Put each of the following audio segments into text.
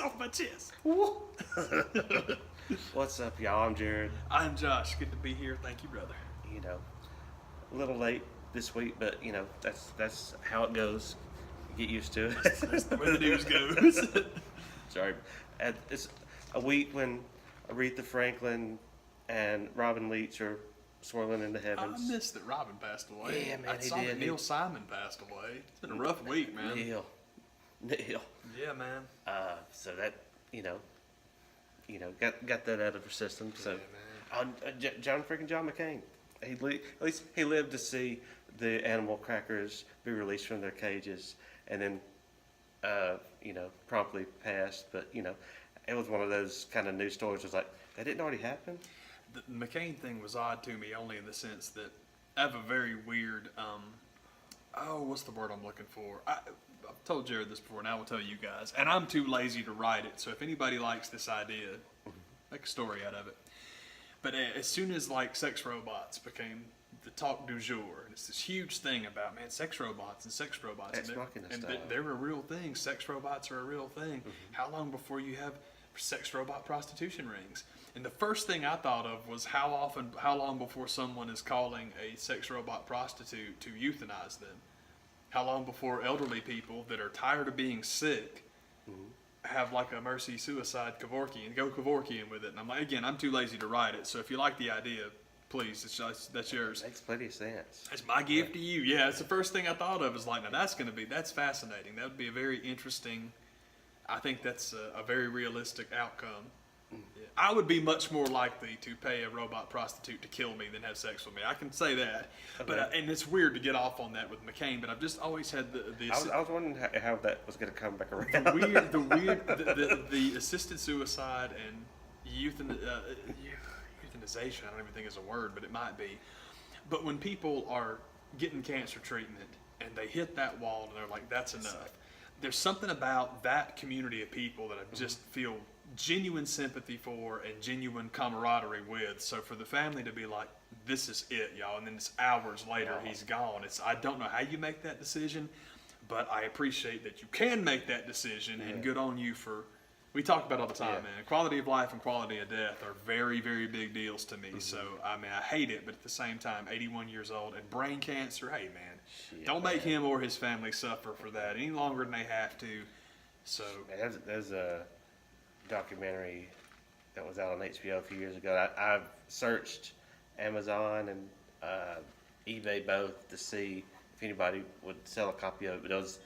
off my chest. What's up, y'all? I'm Jared. I'm Josh. Good to be here. Thank you, brother. You know, a little late this week, but you know that's how it goes. Get used to it. That's the way the news goes. Sorry, it's a week when Aretha Franklin and Robin Leach are swirling in the I heavens. missed that Robin passed away. Yeah, man, I he saw that did. Neil Simon passed away. It's been a rough week, man. Neil. Yeah, man. So that got that out of her system. So, John McCain. At least he lived to see the animal crackers be released from their cages, and then, promptly passed. But it was one of those kind of news stories. It was like, that didn't already happen. The McCain thing was odd to me only in the sense that I have a very weird, what's the word I'm looking for? I've told Jared this before, and I will tell you guys. And I'm too lazy to write it, so if anybody likes this idea, make a story out of it. But as soon as sex robots became the talk du jour, and it's this huge thing about sex robots, and they're a real thing. Sex robots are a real thing. Mm-hmm. How long before you have sex robot prostitution rings? And the first thing I thought of was how long before someone is calling a sex robot prostitute to euthanize them? How long before elderly people that are tired of being sick have a mercy suicide Kevorkian, go Kevorkian with it? And I'm like, again, I'm too lazy to write it. So if you like the idea, please, that's yours. Makes plenty of sense. That's my gift to you. Yeah, it's the first thing I thought of. Is now that's fascinating. That would be a very interesting. I think that's a very realistic outcome. Yeah. I would be much more likely to pay a robot prostitute to kill me than have sex with me. I can say that. Okay. But and it's weird to get off on that with McCain. But I've just always had the I was wondering how that was going to come back around. the assisted suicide and euthanization. I don't even think it's a word, but it might be. But when people are getting cancer treatment and they hit that wall and they're like, that's enough. There's something about that community of people that I just feel genuine sympathy for and genuine camaraderie with. So for the family to be like, this is it, y'all, and then it's hours later he's gone. I don't know how you make that decision, but I appreciate that you can make that decision, and good on you for. We talk about it all the time, man. Quality of life and quality of death are very, very big deals to me. Mm-hmm. So, I hate it, but at the same time, 81 years old and brain cancer, hey, man, don't make him or his family suffer for that any longer than they have to. So, there's a documentary that was out on HBO a few years ago. I've searched Amazon and eBay both to see if anybody would sell a copy of it. But it was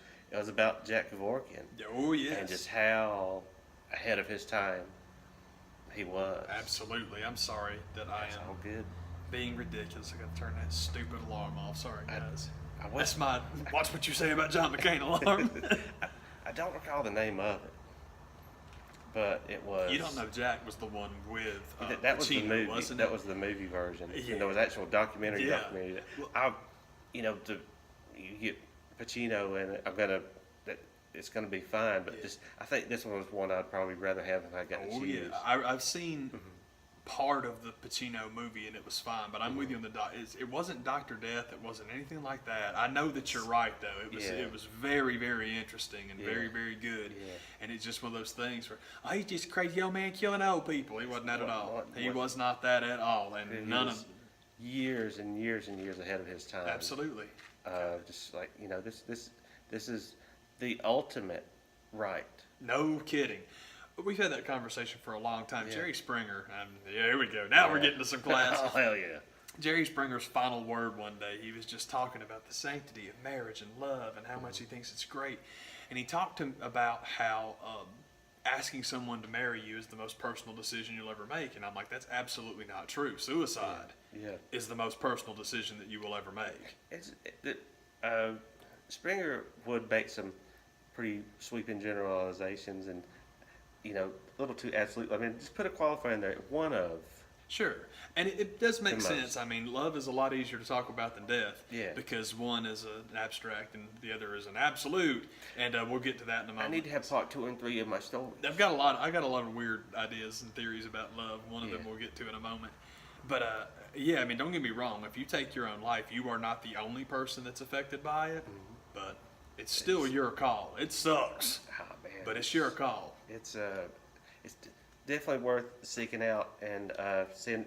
about Jack Kevorkian. Oh, yes. And just how ahead of his time he was. Absolutely. I'm sorry that That's all good. Being ridiculous. I got to turn that stupid alarm off. Sorry, guys. That's my watch what you say about John McCain alarm. I don't recall the name of it, but it was. You don't know Jack was the one with that was Pacino, the movie. wasn't that it? was the movie version. Yeah. And there was actual documentary. Yeah. Well, you get Pacino and it's gonna be fine. But I think this one was one I'd probably rather have if I got to choose. Yeah, I've seen part of the Pacino movie and it was fine, but I'm with you on it wasn't Dr. Death, it wasn't anything like that. I know that you're right though. It was very, very interesting and very, very good. Yeah. And it's just one of those things where he's just a crazy old man killing old people. He wasn't that at all. He was not that at all, and none of years and years and years ahead of his time. Absolutely. Just like this is the ultimate right. No kidding. We've had that conversation for a long time. Yeah. Jerry Springer, here we go. Now we're getting to some class. Oh, hell yeah. Jerry Springer's final word one day, he was just talking about the sanctity of marriage and love and how much he thinks it's great. And he talked about how asking someone to marry you is the most personal decision you'll ever make. And I'm like, that's absolutely not true. Suicide is the most personal decision that you will ever make. Springer would make some pretty sweeping generalizations and a little too absolute. I mean, just put a qualifier in there. One of. Sure. And it does make sense. I mean, love is a lot easier to talk about than death. Yeah. Because one is an abstract and the other is an absolute. And we'll get to that in a moment. I need to have part 2 and 3 of my story. I got a lot of weird ideas and theories about love. One of them we'll get to in a moment. But I mean, don't get me wrong. If you take your own life, you are not the only person that's affected by it. Mm-hmm. But it's still your call. It sucks. Oh, man. But it's your call. it's definitely worth seeking out and seeing.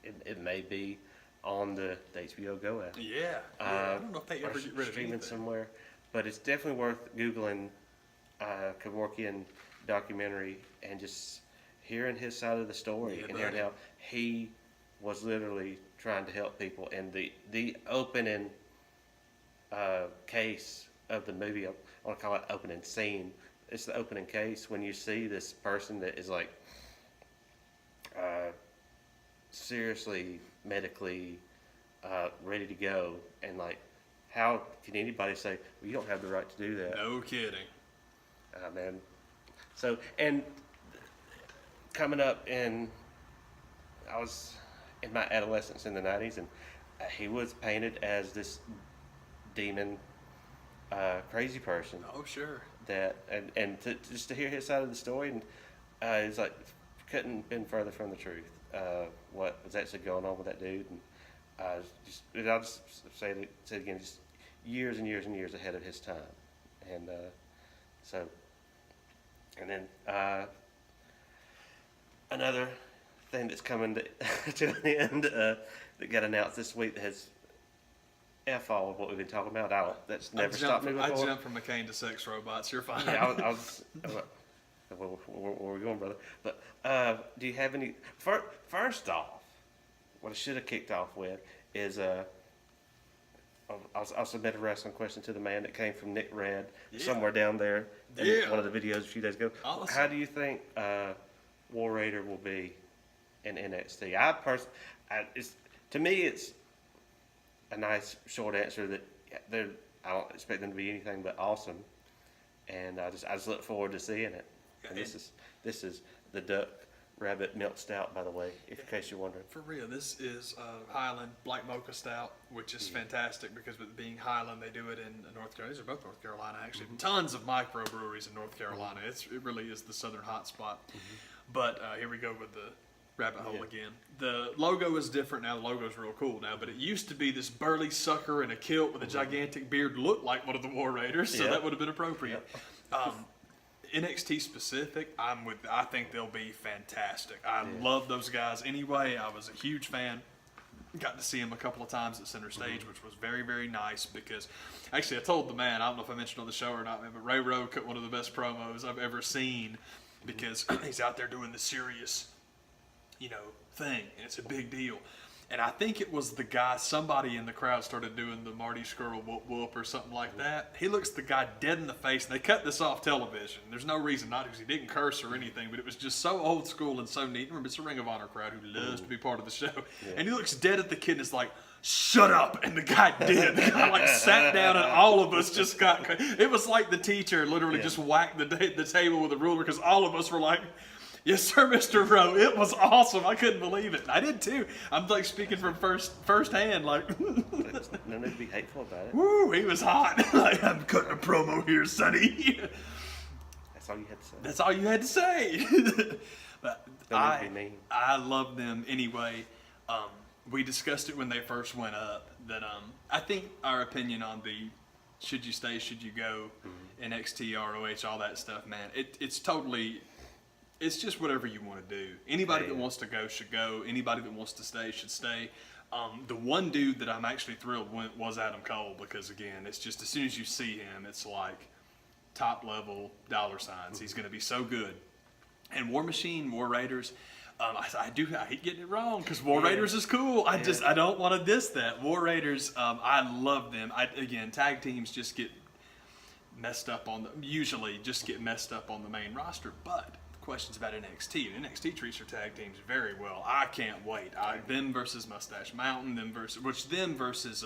It may be on the HBO Go app. Yeah. I don't know if they or ever get rid of streaming anything. somewhere, but it's definitely worth googling Kevorkian documentary and just hearing his side of the story and hearing how he was literally trying to help people. And the opening case of the movie, I want to call it opening scene. It's the opening case when you see this person that is like seriously medically ready to go, and like, how can anybody say, well, you don't have the right to do that? No kidding. Man. So, and coming up I was in my adolescence in the 90s, and he was painted as this demon, crazy person. Oh, sure. That, just to hear his side of the story, and it's like, couldn't been further from the truth. What was actually going on with that dude, and I'll just say it again, just years and years and years ahead of his time, and so, and then another thing that's coming to an end that got announced this week that has F all of what we've been talking about. That's never stopped me before. I jumped from McCain to sex robots. You're fine. Yeah, I was like, where are we going, brother? But do you have any? First off, what I should have kicked off with is I'll submit a wrestling question to the man that came from Nick Red somewhere down there in one of the videos a few days ago. Awesome. How do you think War Raider will be in NXT? To me, it's a nice short answer that I don't expect them to be anything but awesome, and I just look forward to seeing it. And this is the Duck Rabbit Milk Stout, by the way, in case you're wondering. For real, this is Highland Black Mocha Stout, which is fantastic because with being Highland, they do it in North Carolina. These are both North Carolina, actually. Tons of microbreweries in North Carolina. It really is the southern hotspot. But here we go with the rabbit hole again. The logo is different now. The logo's real cool now, but it used to be this burly sucker in a kilt with a gigantic beard, looked like one of the War Raiders, so that would have been appropriate. NXT specific, I think they'll be fantastic. I love those guys anyway. I was a huge fan. Got to see him a couple of times at Center Stage, which was very, very nice because, actually, I told the man, I don't know if I mentioned on the show or not, but Ray Rowe cut one of the best promos I've ever seen because he's out there doing the serious, thing, and it's a big deal. And I think it was the guy, somebody in the crowd started doing the Marty Skrull whoop whoop or something like that. He looks the guy dead in the face, and they cut this off television. There's no reason not to, because he didn't curse or anything, but it was just so old school and so neat. Remember, it's a Ring of Honor crowd who loves to be part of the show. And he looks dead at the kid, and it's like, shut up, and the guy did. The guy sat down, and all of us just got, it was like the teacher literally just whacked the table with a ruler, because all of us were like, yes, sir, Mr. Rowe. It was awesome. I couldn't believe it. I did too. I'm speaking from first hand. No need to be hateful about it. Woo, he was hot. I'm cutting a promo here, Sonny. That's all you had to say. That's all you had to say. But Don't need to be mean. I love them anyway. We discussed it when they first went up. That I think our opinion on the should you stay, should you go, NXT, ROH, all that stuff, man. It's totally. It's just whatever you want to do. Anybody that wants to go should go. Anybody that wants to stay should stay. The one dude that I'm actually thrilled with was Adam Cole because, again, it's just as soon as you see him, it's like top-level dollar signs. He's going to be so good. And War Machine, War Raiders, I hate getting it wrong because War Raiders is cool. I don't want to diss that. War Raiders, I love them. Again, tag teams just get messed up on the main roster, but questions about NXT. NXT treats their tag teams very well. I can't wait. Them versus Mustache Mountain, them versus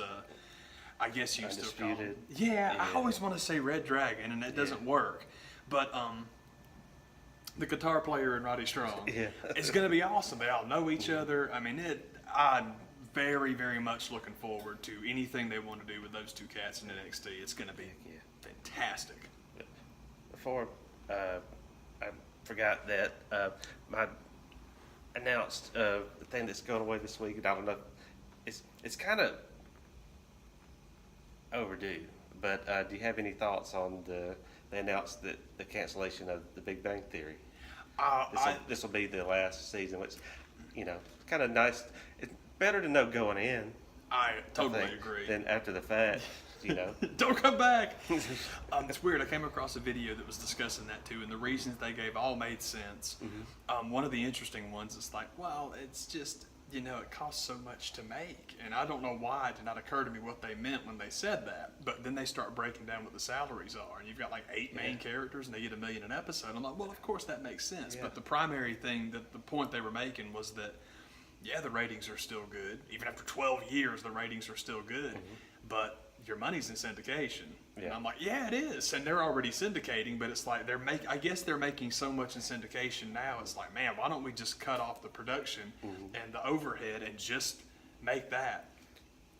I guess you still call them. Yeah, I always want to say Red Dragon, and that doesn't work. But the guitar player and Roddy Strong is going to be awesome. They all know each other. I mean, I'm very, very much looking forward to anything they want to do with those two cats in NXT. It's going to be fantastic. Before I forgot that my announced the thing that's going away this week, and I don't know, it's kind of overdue. But do you have any thoughts on the they announced that the cancellation of The Big Bang Theory. I This will be the last season, which, you know, it's kind of nice. It's better to know going in. totally I think, agree. than after the fact, you know. Don't come back. It's weird. I came across a video that was discussing that too, and the reasons they gave all made sense. One of the interesting ones is like, well, it's just, you know, it costs so much to make, and I don't know why it did not occur to me what they meant when they said that. But then they start breaking down what the salaries are, and you've got like 8 main characters, and they get $1 million an episode. I'm like, well, of course that makes sense. But the primary thing, that the point they were making was that, yeah, the ratings are still good. Even after 12 years, the ratings are still good. But your money's in syndication. And I'm like, yeah, it is. And they're already syndicating, but it's like I guess they're making so much in syndication now. It's like, man, why don't we just cut off the production and the overhead and just make that?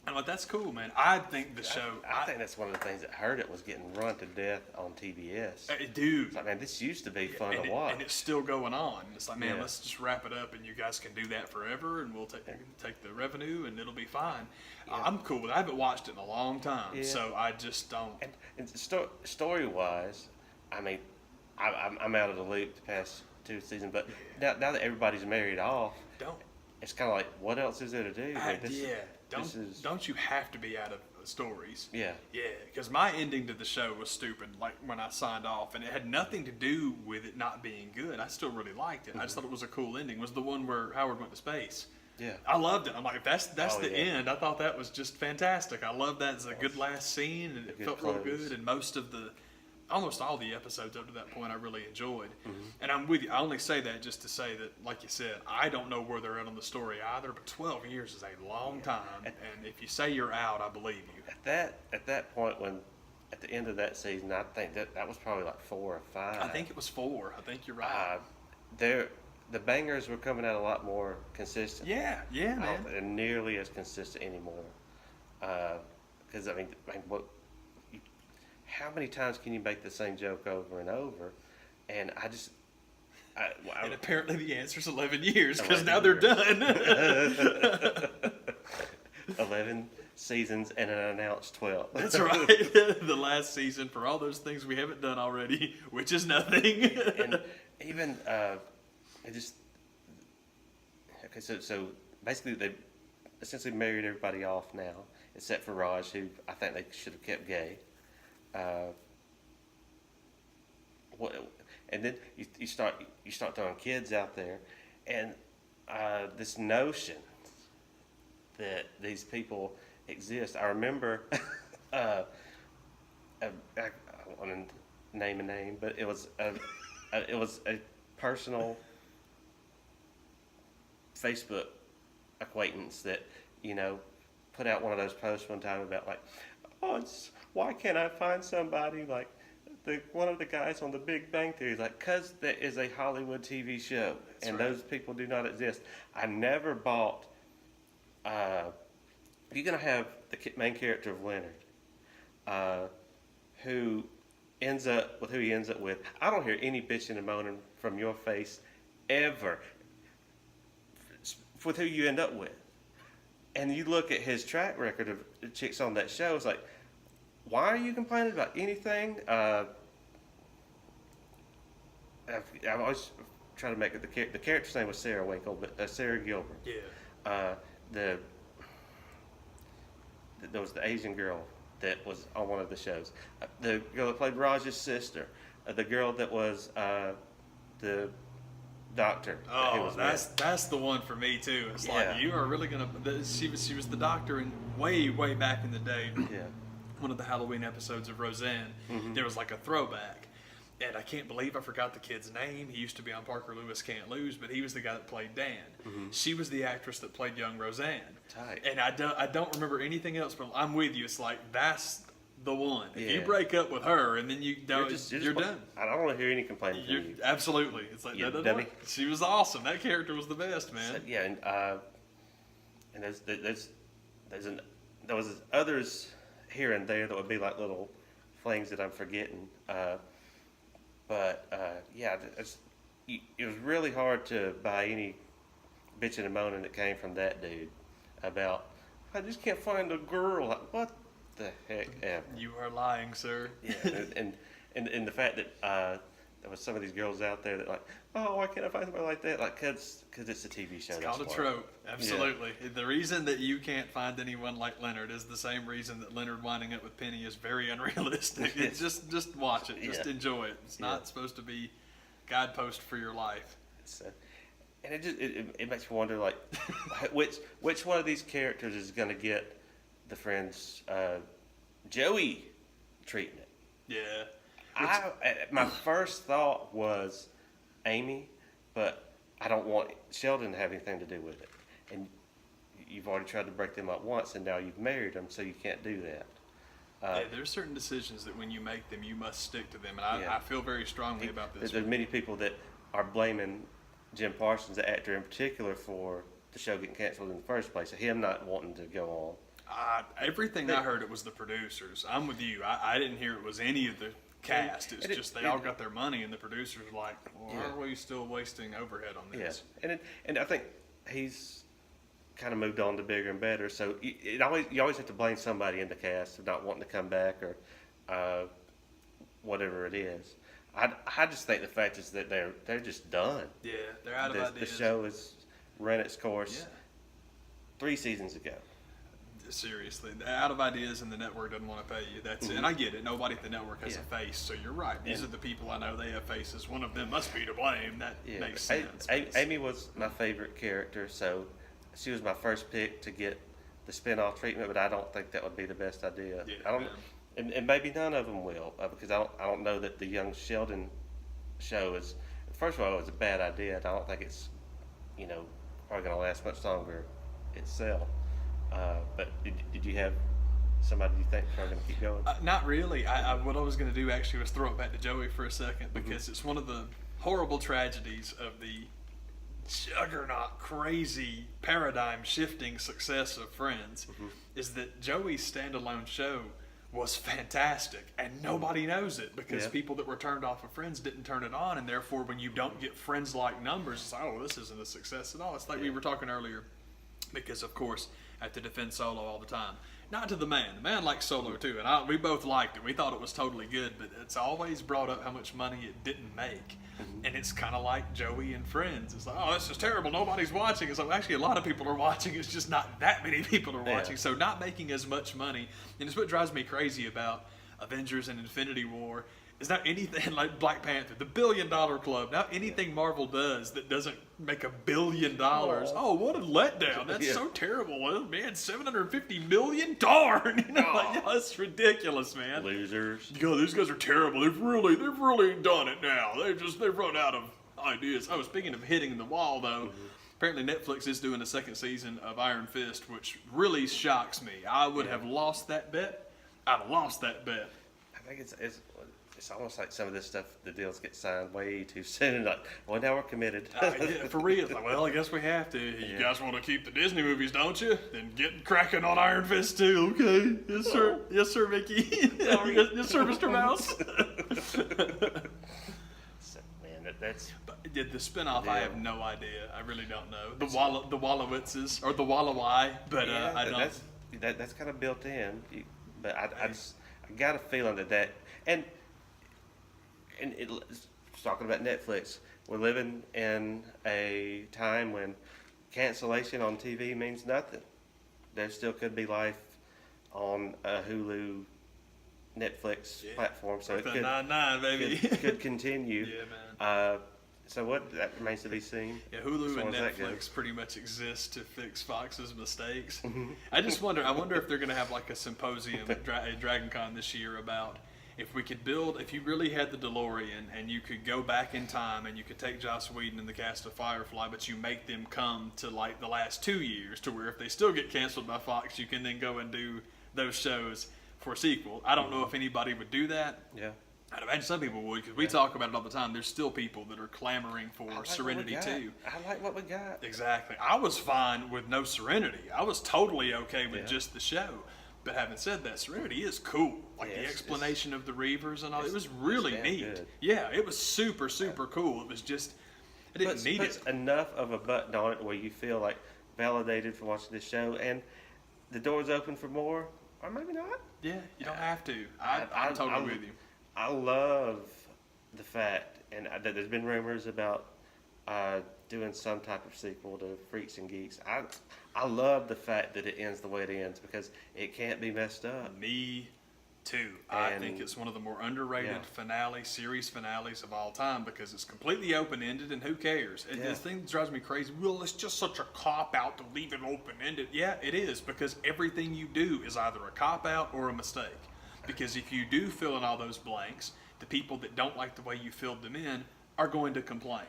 I'm like, that's cool, man. I think the show. I think that's one of the things that hurt it was getting run to death on TBS. Dude. It's like, man, this used to be fun to watch. And it's still going on. It's like, man, Yeah. let's just wrap it up, and you guys can do that forever, and we'll take the revenue, and it'll be fine. I'm cool with it. I haven't watched it in a long time, so I just don't. And story-wise, I mean, I'm out of the loop the past 2 seasons, but now that everybody's married off, it's kind of like, what else is there to do? Don't you have to be out of stories? Yeah. Yeah, because my ending to the show was stupid, like when I signed off, and it had nothing to do with it not being good. I still really liked it. I just thought it was a cool ending. It was the one where Howard went to space. Yeah. I loved it. I'm like, that's the end. I thought that was just fantastic. I love that. It's a good last scene, and it felt real good. And almost all the episodes up to that point I really enjoyed. And I'm with you. I only say that just to say that, like you said, I don't know where they're at on the story either, but 12 years is a long time. And if you say you're out, I believe you. At that point, when at the end of that season, I think that was probably like 4 or 5. I think it was 4. I think you're right. The bangers were coming out a lot more consistent. Yeah, man. They're nearly as consistent anymore. Because I mean, how many times can you make the same joke over and over? And and apparently the answer's 11 years, because now they're done. 11 seasons and an announced 12. That's right. The last season for all those things we haven't done already, which is nothing. And even so basically they essentially married everybody off now, except for Raj, who I think they should have kept gay. And then you start throwing kids out there, and this notion that these people exist. I remember, I don't want to name a name, but it was a personal Facebook acquaintance that, you know, put out one of those posts one time about like, why can't I find somebody like one of the guys on The Big Bang Theory? Like, because there is a Hollywood TV show, and those people do not exist. I never bought. You're gonna have the main character of Leonard, who ends up with who he ends up with. I don't hear any bitching and moaning from your face ever with who you end up with. And you look at his track record of the chicks on that show, it's like, why are you complaining about anything? I've always tried to make it the character's name was Sarah Winkle, but Sarah Gilbert. Yeah. There was the Asian girl that was on one of the shows. The girl that played Raj's sister. The girl that was the doctor. Oh, that's the one for me too. It's like, you are really gonna. She was the doctor in way back in the day. Yeah. One of the Halloween episodes of Roseanne, there was like a throwback, and I can't believe I forgot the kid's name. He used to be on Parker Lewis Can't Lose, but he was the guy that played Dan. She was the actress that played young Roseanne. Tight. And I don't remember anything else, but I'm with you. It's like, that's the one. If you Yeah. break up with her and then you're done. I don't want to hear any complaining from you. Absolutely. It's like, You no. dummy. She was awesome. That character was the best, man. So, yeah, and there was others here and there that would be like little flings that I'm forgetting. But it was really hard to buy any bitching and moaning that came from that dude about, I just can't find a girl. Like, what the heck ever? You are lying, sir. Yeah, and And the fact that there was some of these girls out there that like, oh, why can't I find somebody like that? Like, cause it's a TV show. It's called a trope. Absolutely. Yeah. The reason that you can't find anyone like Leonard is the same reason that Leonard winding up with Penny is very unrealistic. It's just watch it. Just enjoy it. It's not supposed to be guidepost for your life. And it makes me wonder, like, which one of these characters is going to get the Friends Joey treatment? Yeah. My first thought was Amy, but I don't want Sheldon to have anything to do with it. And you've already tried to break them up once, and now you've married them, so you can't do that. There's certain decisions that when you make them, you must stick to them, and I feel very strongly about this. There's many people that are blaming Jim Parsons, the actor in particular, for the show getting canceled in the first place, him not wanting to go on. Everything I heard, it was the producers. I'm with you. I didn't hear it was any of the cast. It's just they all got their money, and the producers were like, well, why are we still wasting overhead on this? Yeah, and I think he's kind of moved on to bigger and better. So you always have to blame somebody in the cast for not wanting to come back or whatever it is. I just think the fact is that they're just done. Yeah, they're out of ideas. The show has run its course 3 seasons ago. Seriously, out of ideas, and the network doesn't want to pay you. That's it. And I get it. Nobody at the network has a face, so you're right. These are the people I know. They have faces. One of them must be to blame. That makes sense. Amy was my favorite character, so she was my first pick to get the spinoff treatment. But I don't think that would be the best idea. Yeah, I don't, and maybe none of them will, because I don't know that the young Sheldon show is. First of all, it was a bad idea, and I don't think it's probably going to last much longer itself. But did you have somebody you think are going to keep going? Not really. What I was going to do actually was throw it back to Joey for a second, because it's one of the horrible tragedies of the juggernaut, crazy, paradigm-shifting success of Friends, is that Joey's standalone show was fantastic, and nobody knows it because people that were turned off of Friends didn't turn it on, and therefore when you don't get Friends-like numbers, it's like, oh, this isn't a success at all. It's like we were talking earlier, because of course I have to defend Solo all the time. Not to the man. The man likes Solo too, and we both liked it. We thought it was totally good, but it's always brought up how much money it didn't make. And it's kind of like Joey and Friends. It's like, oh, this is terrible. Nobody's watching. It's like, actually, a lot of people are watching. It's just not that many people are watching. So not making as much money. And it's what drives me crazy about Avengers and Infinity War. It's not anything like Black Panther, the $1 billion club. Not anything Marvel does that doesn't make $1 billion. Oh, what a letdown! That's so terrible. Well, man, $750 million. Darn, that's ridiculous, man. Losers. God, these guys are terrible. They've really done it now. They've run out of ideas. Oh, speaking of hitting the wall, though. Apparently Netflix is doing a second season of Iron Fist, which really shocks me. I would have lost that bet. I'd have lost that bet. I think it's almost like some of this stuff, the deals get signed way too soon. Like, well, now we're committed. For real. Like, well, I guess we have to. You guys want to keep the Disney movies, don't you? Then get cracking on Iron Fist too. Okay. Yes, sir. Yes, sir, Mickey. Yes, sir, Mr. Mouse. Man, that's... The spinoff, I have no idea. I really don't know. The Wallowitzes, or the Wallowai, but I don't. That's kind of built in. But I got a feeling that and talking about Netflix, we're living in a time when cancellation on TV means nothing. There still could be life on a Hulu, Netflix platform, so it could continue. Yeah, man. So that remains to be seen. Yeah, Hulu and Netflix pretty much exist to fix Fox's mistakes. I wonder if they're going to have like a symposium at Dragon Con this year about if you really had the DeLorean and you could go back in time and you could take Joss Whedon and the cast of Firefly, but you make them come to like the last 2 years to where if they still get canceled by Fox, you can then go and do those shows for a sequel. I don't know if anybody would do that. Yeah. I'd imagine some people would, because we talk about it all the time. There's still people that are clamoring for Serenity 2. I like what we got. Exactly. I was fine with no Serenity. I was totally okay with just the show. But having said that, Serenity is cool. Like the explanation of the Reavers and all, it was really neat. Good. Yeah, it was super, super cool. It was just, I didn't need it. Enough of a button on it where you feel like validated for watching this show, and the door's open for more, or maybe not. Yeah, you don't have to. I'm totally with you. I love the fact, and that there's been rumors about doing some type of sequel to Freaks and Geeks. I love the fact that it ends the way it ends because it can't be messed up. Me too. I And- think it's one of the more underrated Yeah. series finales of all time because it's completely open-ended and who cares? Yeah. This thing that drives me crazy. Well, it's just such a cop-out to leave it open-ended. Yeah, it is because everything you do is either a cop-out or a mistake. Because if you do fill in all those blanks, the people that don't like the way you filled them in are going to complain.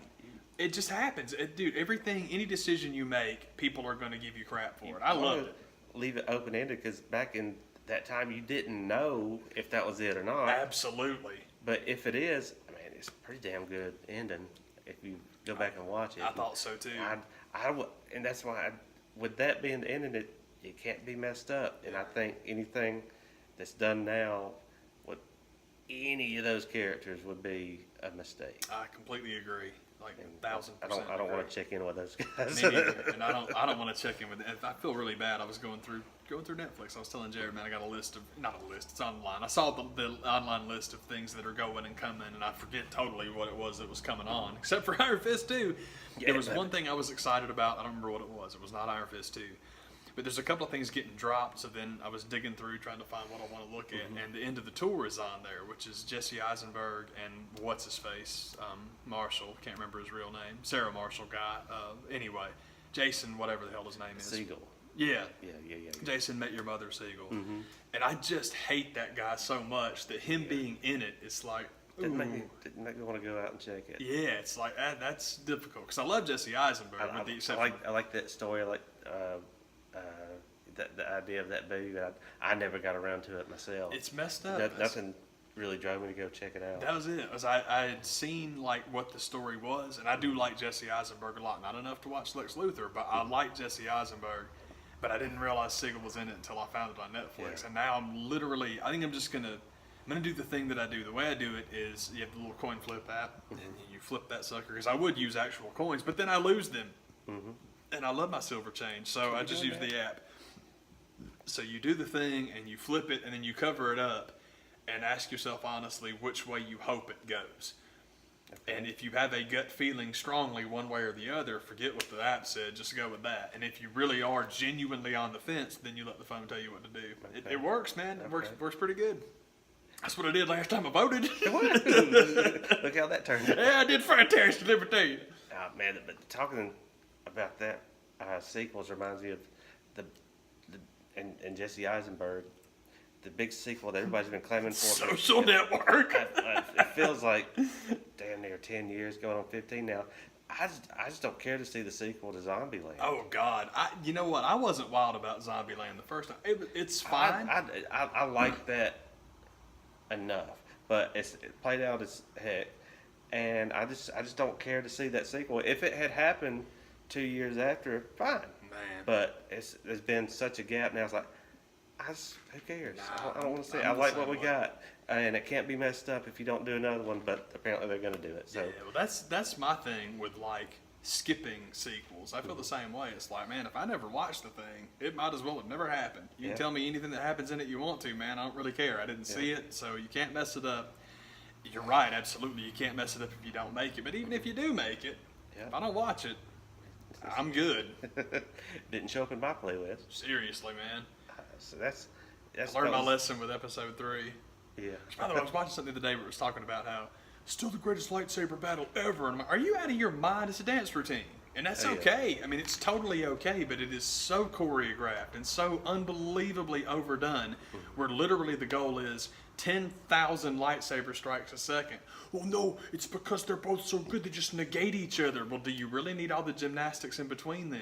It just happens. Dude, everything, any decision you make, people are going to give you crap for it. I love it. Leave it open ended because back in that time you didn't know if that was it or not. Absolutely. But if it is, I mean, it's a pretty damn good ending if you go back and watch it. I thought so too. And that's why, with that being the ending, it can't be messed up. And I think anything that's done now with any of those characters would be a mistake. I completely agree. Like And 1,000%. I don't want to check in with those guys. Me neither. And I don't want to check in with it. I feel really bad. I was going through Netflix. I was telling Jared, man, I got a list of, not a list, it's online. I saw the online list of things that are going and coming, and I forget totally what it was that was coming on, except for Iron Fist 2. Yeah, There was one thing I was excited about. I don't remember what it was. It was not Iron Fist 2. But there's a couple of things getting dropped, so then I was digging through trying to find what I want to look at, and the end of the tour is on there, which is Jesse Eisenberg and what's-his-face, Marshall, can't remember his real name, Sarah Marshall guy, anyway, Jason, whatever the hell his name is. Segel. Yeah. Yeah. Jason Met Your Mother Segel. And I just hate that guy so much that him being in it, it's like, Didn't make ooh. me want to go out and check it. Yeah, it's like, that's difficult, because I love Jesse Eisenberg, with the exception I like that story. I like the idea of that movie. I never got around to it myself. it's messed up. Nothing really drove me to go check it out. That was it. I had seen like what the story was, and I do like Jesse Eisenberg a lot. Not enough to watch Lex Luthor, but I like Jesse Eisenberg. But I didn't realize Segel was in it until I found it on Netflix. Yeah. And now I think I'm just gonna do the thing that I do. The way I do it is you have the little coin flip app, and you flip that sucker. Because I would use actual coins, but then I lose them, and I love my silver change, so I just use the app. So you do the thing, and you flip it, and then you cover it up, and ask yourself honestly which way you hope it goes. Okay. And if you have a gut feeling strongly one way or the other, forget what the app said, just go with that. And if you really are genuinely on the fence, then you let the phone tell you what to do. Okay. It works, man. It Okay. works pretty good. That's what I did last time I voted. Look how that turned out. Yeah, I did fantastic, let me tell you. Man, but talking about that sequels reminds me of and Jesse Eisenberg, the big sequel that everybody's been claiming for. Social Network. It feels like damn near 10 years, going on 15 now. I just don't care to see the sequel to Zombieland. Oh God, you know what? I wasn't wild about Zombieland the first time. It's fine. I like that enough, but it played out as heck, and I just don't care to see that sequel. If it had happened 2 years after, fine. Man. But there's been such a gap now. It's like, who cares? Nah, I don't want to see it. I'm I the like what same we way. got, and it can't be messed up if you don't do another one. But apparently they're going to do it. So Yeah, well, that's my thing with like skipping sequels. I feel the same way. It's like, man, if I never watched the thing, it might as well have never happened. You Yeah. can tell me anything that happens in it you want to, man. I don't really care. I didn't see it, so you can't mess it up. You're right, absolutely. You can't mess it up if you don't make it. But even if you do make it, Yeah. if I don't watch it, I'm good. didn't show up in my playlist. Seriously, man. So that's I learned my lesson with episode 3. Yeah. By the way, I was watching something the other day where it was talking about how still the greatest lightsaber battle ever. And I'm like, are you out of your mind? It's a dance routine. And that's Oh, yeah. okay. I mean, it's totally okay, but it is so choreographed and so unbelievably overdone where literally the goal is 10,000 lightsaber strikes a second. Well, no, it's because they're both so good they just negate each other. Well, do you really need all the gymnastics in between then?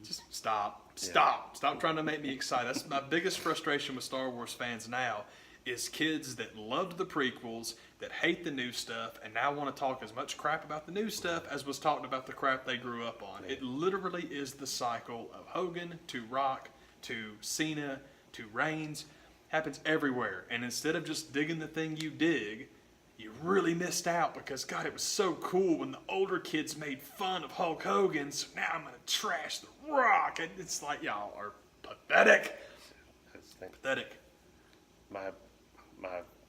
Just stop. Stop trying to make me excited. That's my biggest frustration with Star Wars fans now is kids that loved the prequels, that hate the new stuff, and now want to talk as much crap about the new stuff as was talked about the crap they grew up on. It literally is the cycle of Hogan to Rock to Cena to Reigns. Happens everywhere. And instead of just digging the thing you dig, you really missed out because, God, it was so cool when the older kids made fun of Hulk Hogan, so now I'm going to trash The Rock. And it's like, y'all are pathetic. Pathetic. My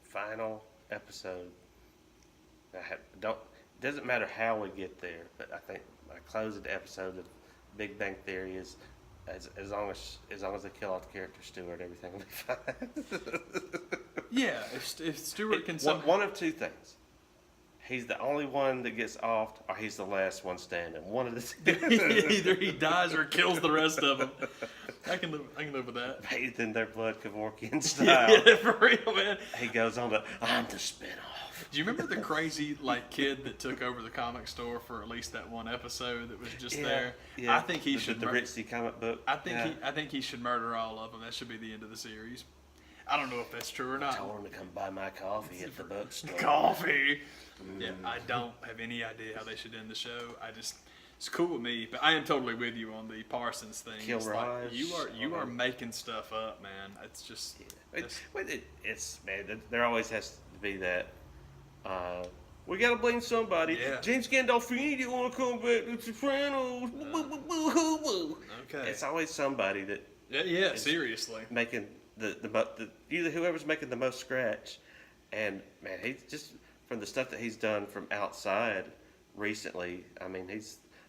final episode. Don't. It doesn't matter how we get there, but I think my closing episode of Big Bang Theory is as long as they kill off the character Stewart, everything will be fine. Yeah, if Stewart can one of two things. He's the only one that gets offed, or he's the last one standing. One of the two. Either he dies or kills the rest of them. I can live with that. Bathed in their blood, Kevorkian style. Yeah, for real, man. He goes on to, I'm the spinoff. Do you remember the crazy kid that took over the comic store for at least that one episode that was just there? Yeah. I think he should. The Ritzy comic book. I think he should murder all of them. That should be the end of the series. I don't know if that's true or not. I told him to come buy my coffee at the bookstore. Coffee. Yeah, I don't have any idea how they should end the show. It's cool with me, but I am totally with you on the Parsons thing. Kill Raj. You are making stuff up, man. It's just it's man. There always has to be that. We gotta blame somebody. Yeah. James Gandolfini didn't want to come back to Sopranos. Okay. It's always somebody that. Yeah. Seriously. Making the either whoever's making the most scratch, and man, he's just from the stuff that he's done from outside recently. I mean,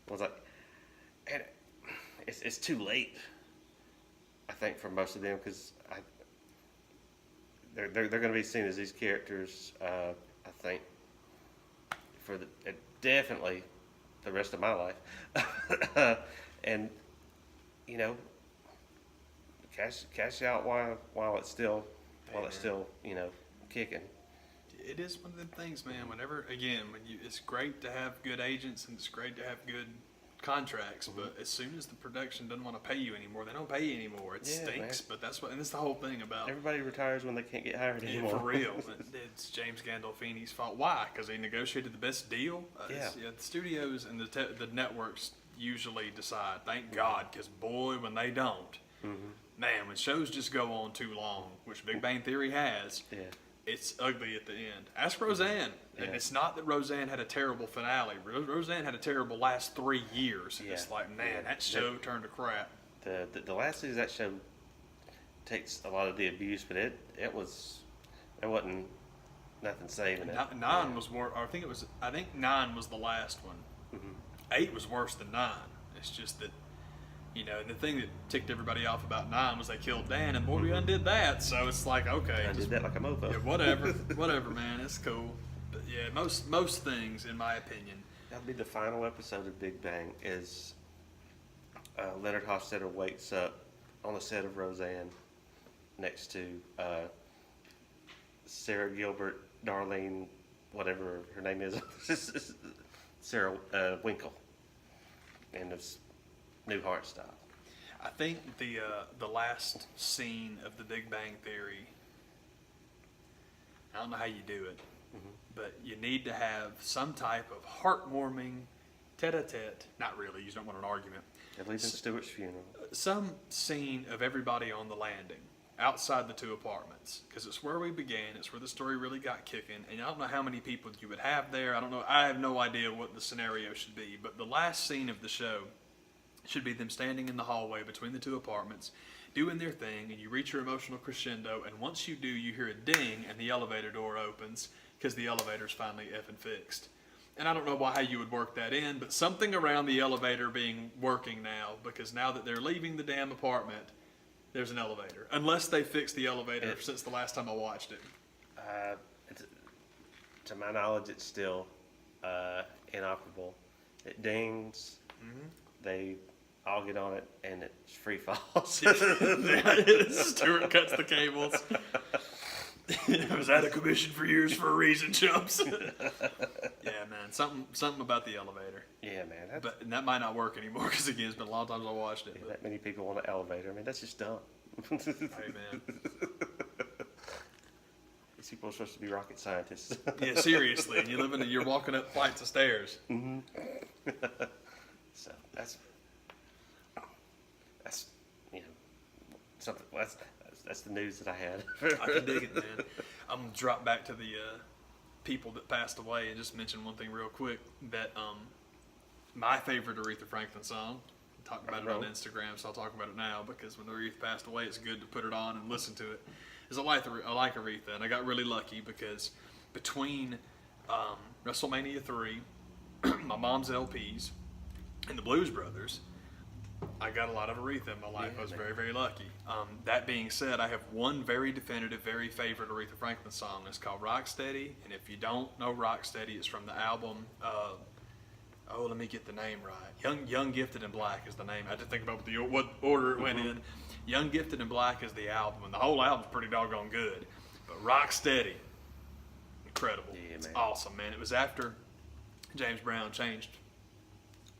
was like, and it's too late. I think for most of them because they're going to be seen as these characters. I think for definitely the rest of my life, and cash out while it's still kicking. It is one of them things, man. It's great to have good agents and it's great to have good contracts, but as soon as the production doesn't want to pay you anymore, they don't pay you anymore. It stinks, man. but and that's the whole thing about. Everybody retires when they can't get hired anymore. For real, it's James Gandolfini's fault. Why? Because he negotiated the best deal. The studios and the networks usually decide. Thank God, because boy, when they don't, man, when shows just go on too long, which Big Bang Theory has. Yeah. It's ugly at the end. Ask Roseanne. Yeah. And it's not that Roseanne had a terrible finale. Roseanne had a terrible last 3 years. Yeah. It's like, man, that show turned to crap. The last season of that show takes a lot of the abuse, but there wasn't nothing saving it. Nine was more. I think 9 was the last one. 8 was worse than 9. It's just that. The thing that ticked everybody off about 9 was they killed Dan, and boy, we undid that. So it's like, okay, I did that like a mofo. Yeah, whatever, man. It's cool. But yeah, most things, in my opinion. That'll be the final episode of Big Bang. Is Leonard Hofstadter wakes up on the set of Roseanne next to Sarah Gilbert, Darlene, whatever her name is, Sarah Winkle, and it's Newhart style. I think the last scene of the Big Bang Theory, I don't know how you do it, but you need to have some type of heartwarming tete-a-tete, not really, you don't want an argument. At least in Stewart's funeral. Some scene of everybody on the landing, outside the 2 apartments, because it's where we began, it's where the story really got kicking, and I don't know how many people you would have there, I have no idea what the scenario should be, but the last scene of the show should be them standing in the hallway between the 2 apartments, doing their thing, and you reach your emotional crescendo, and once you do, you hear a ding, and the elevator door opens, because the elevator's finally effing fixed. And I don't know how you would work that in, but something around the elevator being working now, because now that they're leaving the damn apartment, there's an elevator. Unless they fixed the elevator since the last time I watched it. To my knowledge, it's still inoperable. It dings. They all get on it, and it free falls. Stewart cuts the cables. I was out of commission for years for a reason, chumps. Yeah, man, something about the elevator. Yeah, man. But that might not work anymore because again, it's been a long time since I watched it. Yeah, that many people want an elevator. I mean, that's just dumb. Hey, man. These people are supposed to be rocket scientists. Yeah, seriously, and you're walking up flights of stairs. So that's something. That's the news that I had. I can dig it, man. I'm gonna drop back to the people that passed away and just mention one thing real quick. That my favorite Aretha Franklin song. I talked about it on Instagram, so I'll talk about it now because when Aretha passed away, it's good to put it on and listen to it. Is I like Aretha, and I got really lucky because between WrestleMania 3, my mom's LPs, and the Blues Brothers, I got a lot of Aretha in my life. Yeah, I was man. very, very lucky. That being said, I have one very definitive, very favorite Aretha Franklin song. It's called Rocksteady. And if you don't know Rocksteady, it's from the album, let me get the name right. Young Gifted and Black is the name. I had to think about what order it went in. Young Gifted and Black is the album. And the whole album's pretty doggone good. But Rocksteady, incredible. Yeah, It's man. awesome, man. It was after James Brown changed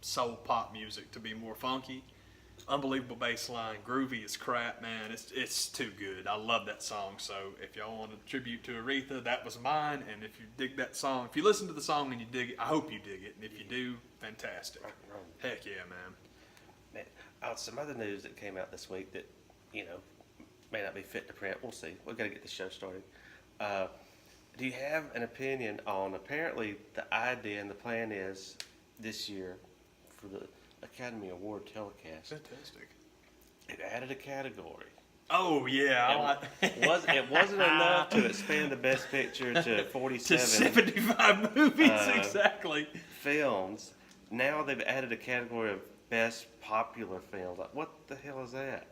soul pop music to be more funky. Unbelievable bass line, groovy as crap, man. It's too good. I love that song. So if y'all want a tribute to Aretha, that was mine. And if you dig that song, if you listen to the song and you dig it, I hope you dig it. And if you do, fantastic. Heck yeah, man. Man, some other news that came out this week that, may not be fit to print. We'll see. We've got to get the show started. Do you have an opinion on, apparently the idea and the plan is this year for the Academy Award telecast, Fantastic. it added a category. Oh yeah, It wasn't enough to expand the Best Picture to 47 to 75 movies exactly. films. Now they've added a category of Best Popular Films. Like, what the hell is that?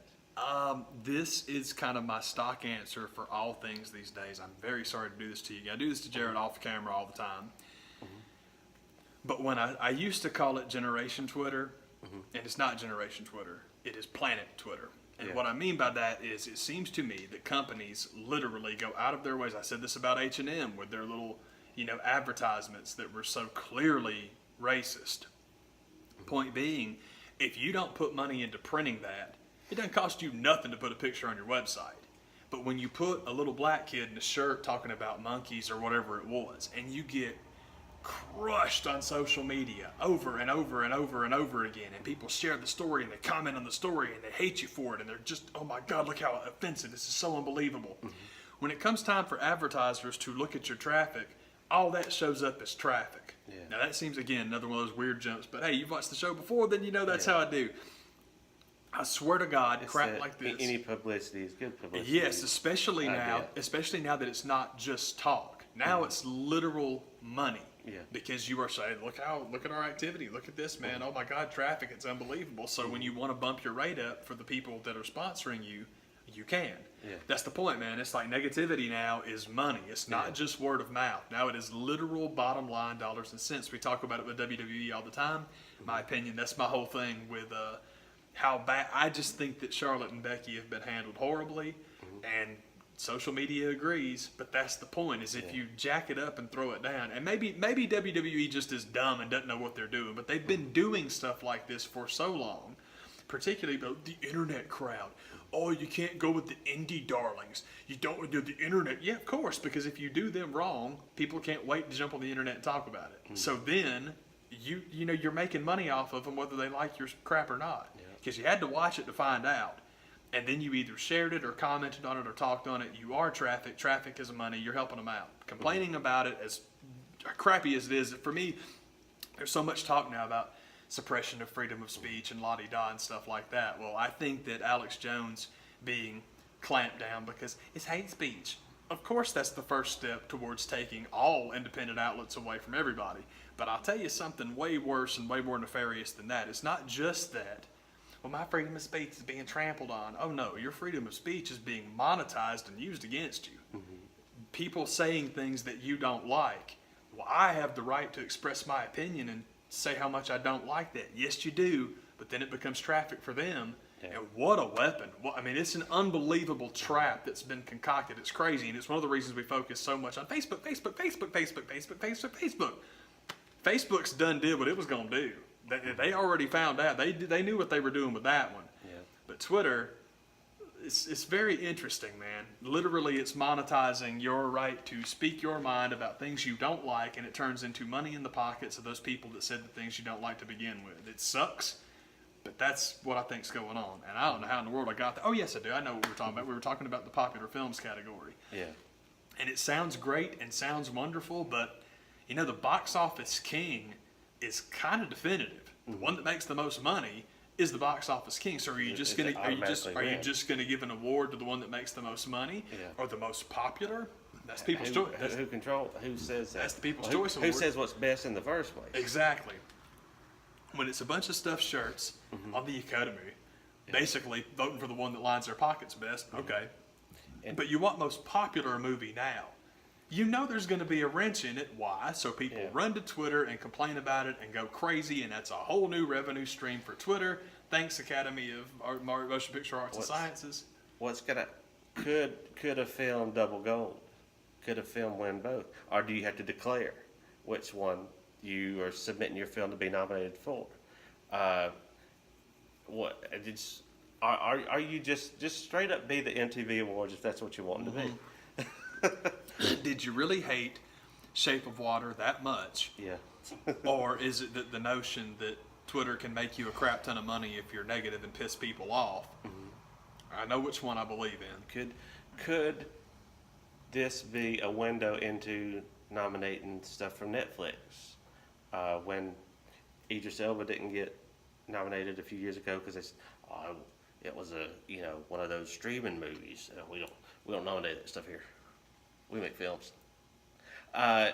This is kind of my stock answer for all things these days. I'm very sorry to do this to you. I do this to Jared off camera all the time. But when I used to call it Generation Twitter, and it's not Generation Twitter, it is Planet Twitter. And what I mean by that is it seems to me that companies literally go out of their ways. I said this about H&M with their little, advertisements that were so clearly racist. Point being, if you don't put money into printing that, it doesn't cost you nothing to put a picture on your website. But when you put a little black kid in a shirt talking about monkeys or whatever it was, and you get crushed on social media over and over and over and over again, and people share the story and they comment on the story and they hate you for it, and they're just, oh my God, look how offensive, this is so unbelievable. When it comes time for advertisers to look at your traffic, all that shows up as traffic. Now that seems, again, another one of those weird jumps, but hey, you've watched the show before, then you know that's how I do. I swear to God, crap like this. Any publicity is good publicity. Yes, especially now that it's not just talk. Now it's literal money. Yeah. Because you are saying, look at our activity, look at this, man. Oh my God, traffic, it's unbelievable. So when you want to bump your rate up for the people that are sponsoring you, you can. Yeah. That's the point, man. It's like negativity now is money. It's not just word of mouth. Now it is literal bottom line dollars and cents. We talk about it with WWE all the time. My opinion, that's my whole thing with how bad. I just think that Charlotte and Becky have been handled horribly, and social media agrees. But that's the point: is if you jack it up and throw it down, and maybe WWE just is dumb and doesn't know what they're doing. But they've been doing stuff like this for so long, particularly about the internet crowd. Oh, you can't go with the indie darlings. You don't do the internet. Yeah, of course, because if you do them wrong, people can't wait to jump on the internet and talk about it. So then you're making money off of them whether they like your crap or not. Because you had to watch it to find out. And then you either shared it or commented on it or talked on it. You are traffic. Traffic is money. You're helping them out. Complaining about it, as crappy as it is, for me, there's so much talk now about suppression of freedom of speech and la-di-da and stuff like that. Well, I think that Alex Jones being clamped down because it's hate speech. Of course, that's the first step towards taking all independent outlets away from everybody. But I'll tell you something way worse and way more nefarious than that. It's not just that, well, my freedom of speech is being trampled on. Oh no, your freedom of speech is being monetized and used against you. People saying things that you don't like. Well, I have the right to express my opinion and say how much I don't like that. Yes, you do, but then it becomes traffic for them. And what a weapon. Well, I mean, it's an unbelievable trap that's been concocted. It's crazy, and it's one of the reasons we focus so much on Facebook. Facebook's done did what it was going to do. They already found out. They knew what they were doing with that one. But Twitter, it's very interesting, man. Literally, it's monetizing your right to speak your mind about things you don't like, and it turns into money in the pockets of those people that said the things you don't like to begin with. It sucks, but that's what I think's going on. And I don't know how in the world I got that. Oh, yes, I do. I know what we were talking about. We were talking about the popular films category. Yeah. And it sounds great and sounds wonderful, but, the box office king is kind of definitive. The one that makes the most money is the box office king. So are you just going to give an award to the one that makes the most money or the most popular? That's people's choice. Who says that? That's the People's Well, Choice Who Award. says what's best in the first place? Exactly. When it's a bunch of stuffed shirts on the Academy, basically voting for the one that lines their pockets best, okay. But you want most popular movie now. You know there's going to be a wrench in it. Why? So people run to Twitter and complain about it and go crazy, and that's a whole new revenue stream for Twitter. Thanks, Academy of Motion Picture Arts and Sciences. Could a film double gold? Could a film win both? Or do you have to declare which one you are submitting your film to be nominated for? Are you just straight up be the MTV Awards if that's what you want to be? Did you really hate Shape of Water that much? Yeah. Or is it that the notion that Twitter can make you a crap ton of money if you're negative and piss people off? I know which one I believe in. Could this be a window into nominating stuff from Netflix? When Idris Elba didn't get nominated a few years ago because it was one of those streaming movies. We don't nominate that stuff here. We make films. And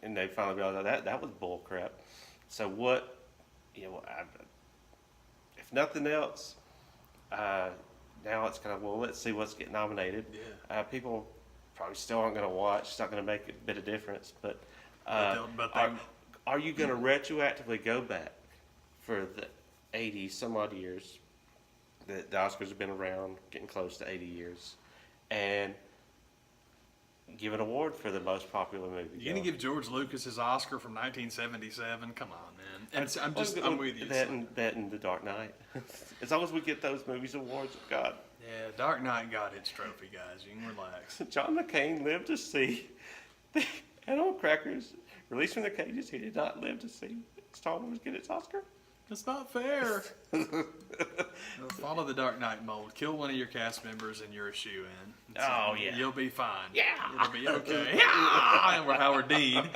they finally realized that was bull crap. So what? If nothing else, now it's kind of let's see what's getting nominated. Yeah. People probably still aren't going to watch. It's not going to make a bit of difference. But are you going to retroactively go back for the 80 some odd years that the Oscars have been around, getting close to 80 years, and give an award for the most popular movie? You're gonna give George Lucas his Oscar from 1977? Come on, man. And I'm with you. That and The Dark Knight. As long as we get those movies awards, God. Yeah, Dark Knight got its trophy, guys. You can relax. John McCain lived to see the animal crackers released from their cages. He did not live to see Star Wars get its Oscar. That's not fair. Follow the Dark Knight mold. Kill one of your cast members and you're a shoo-in. Oh, yeah. You'll be fine. Yeah. It'll be okay. Yeah. And we're Howard Dean.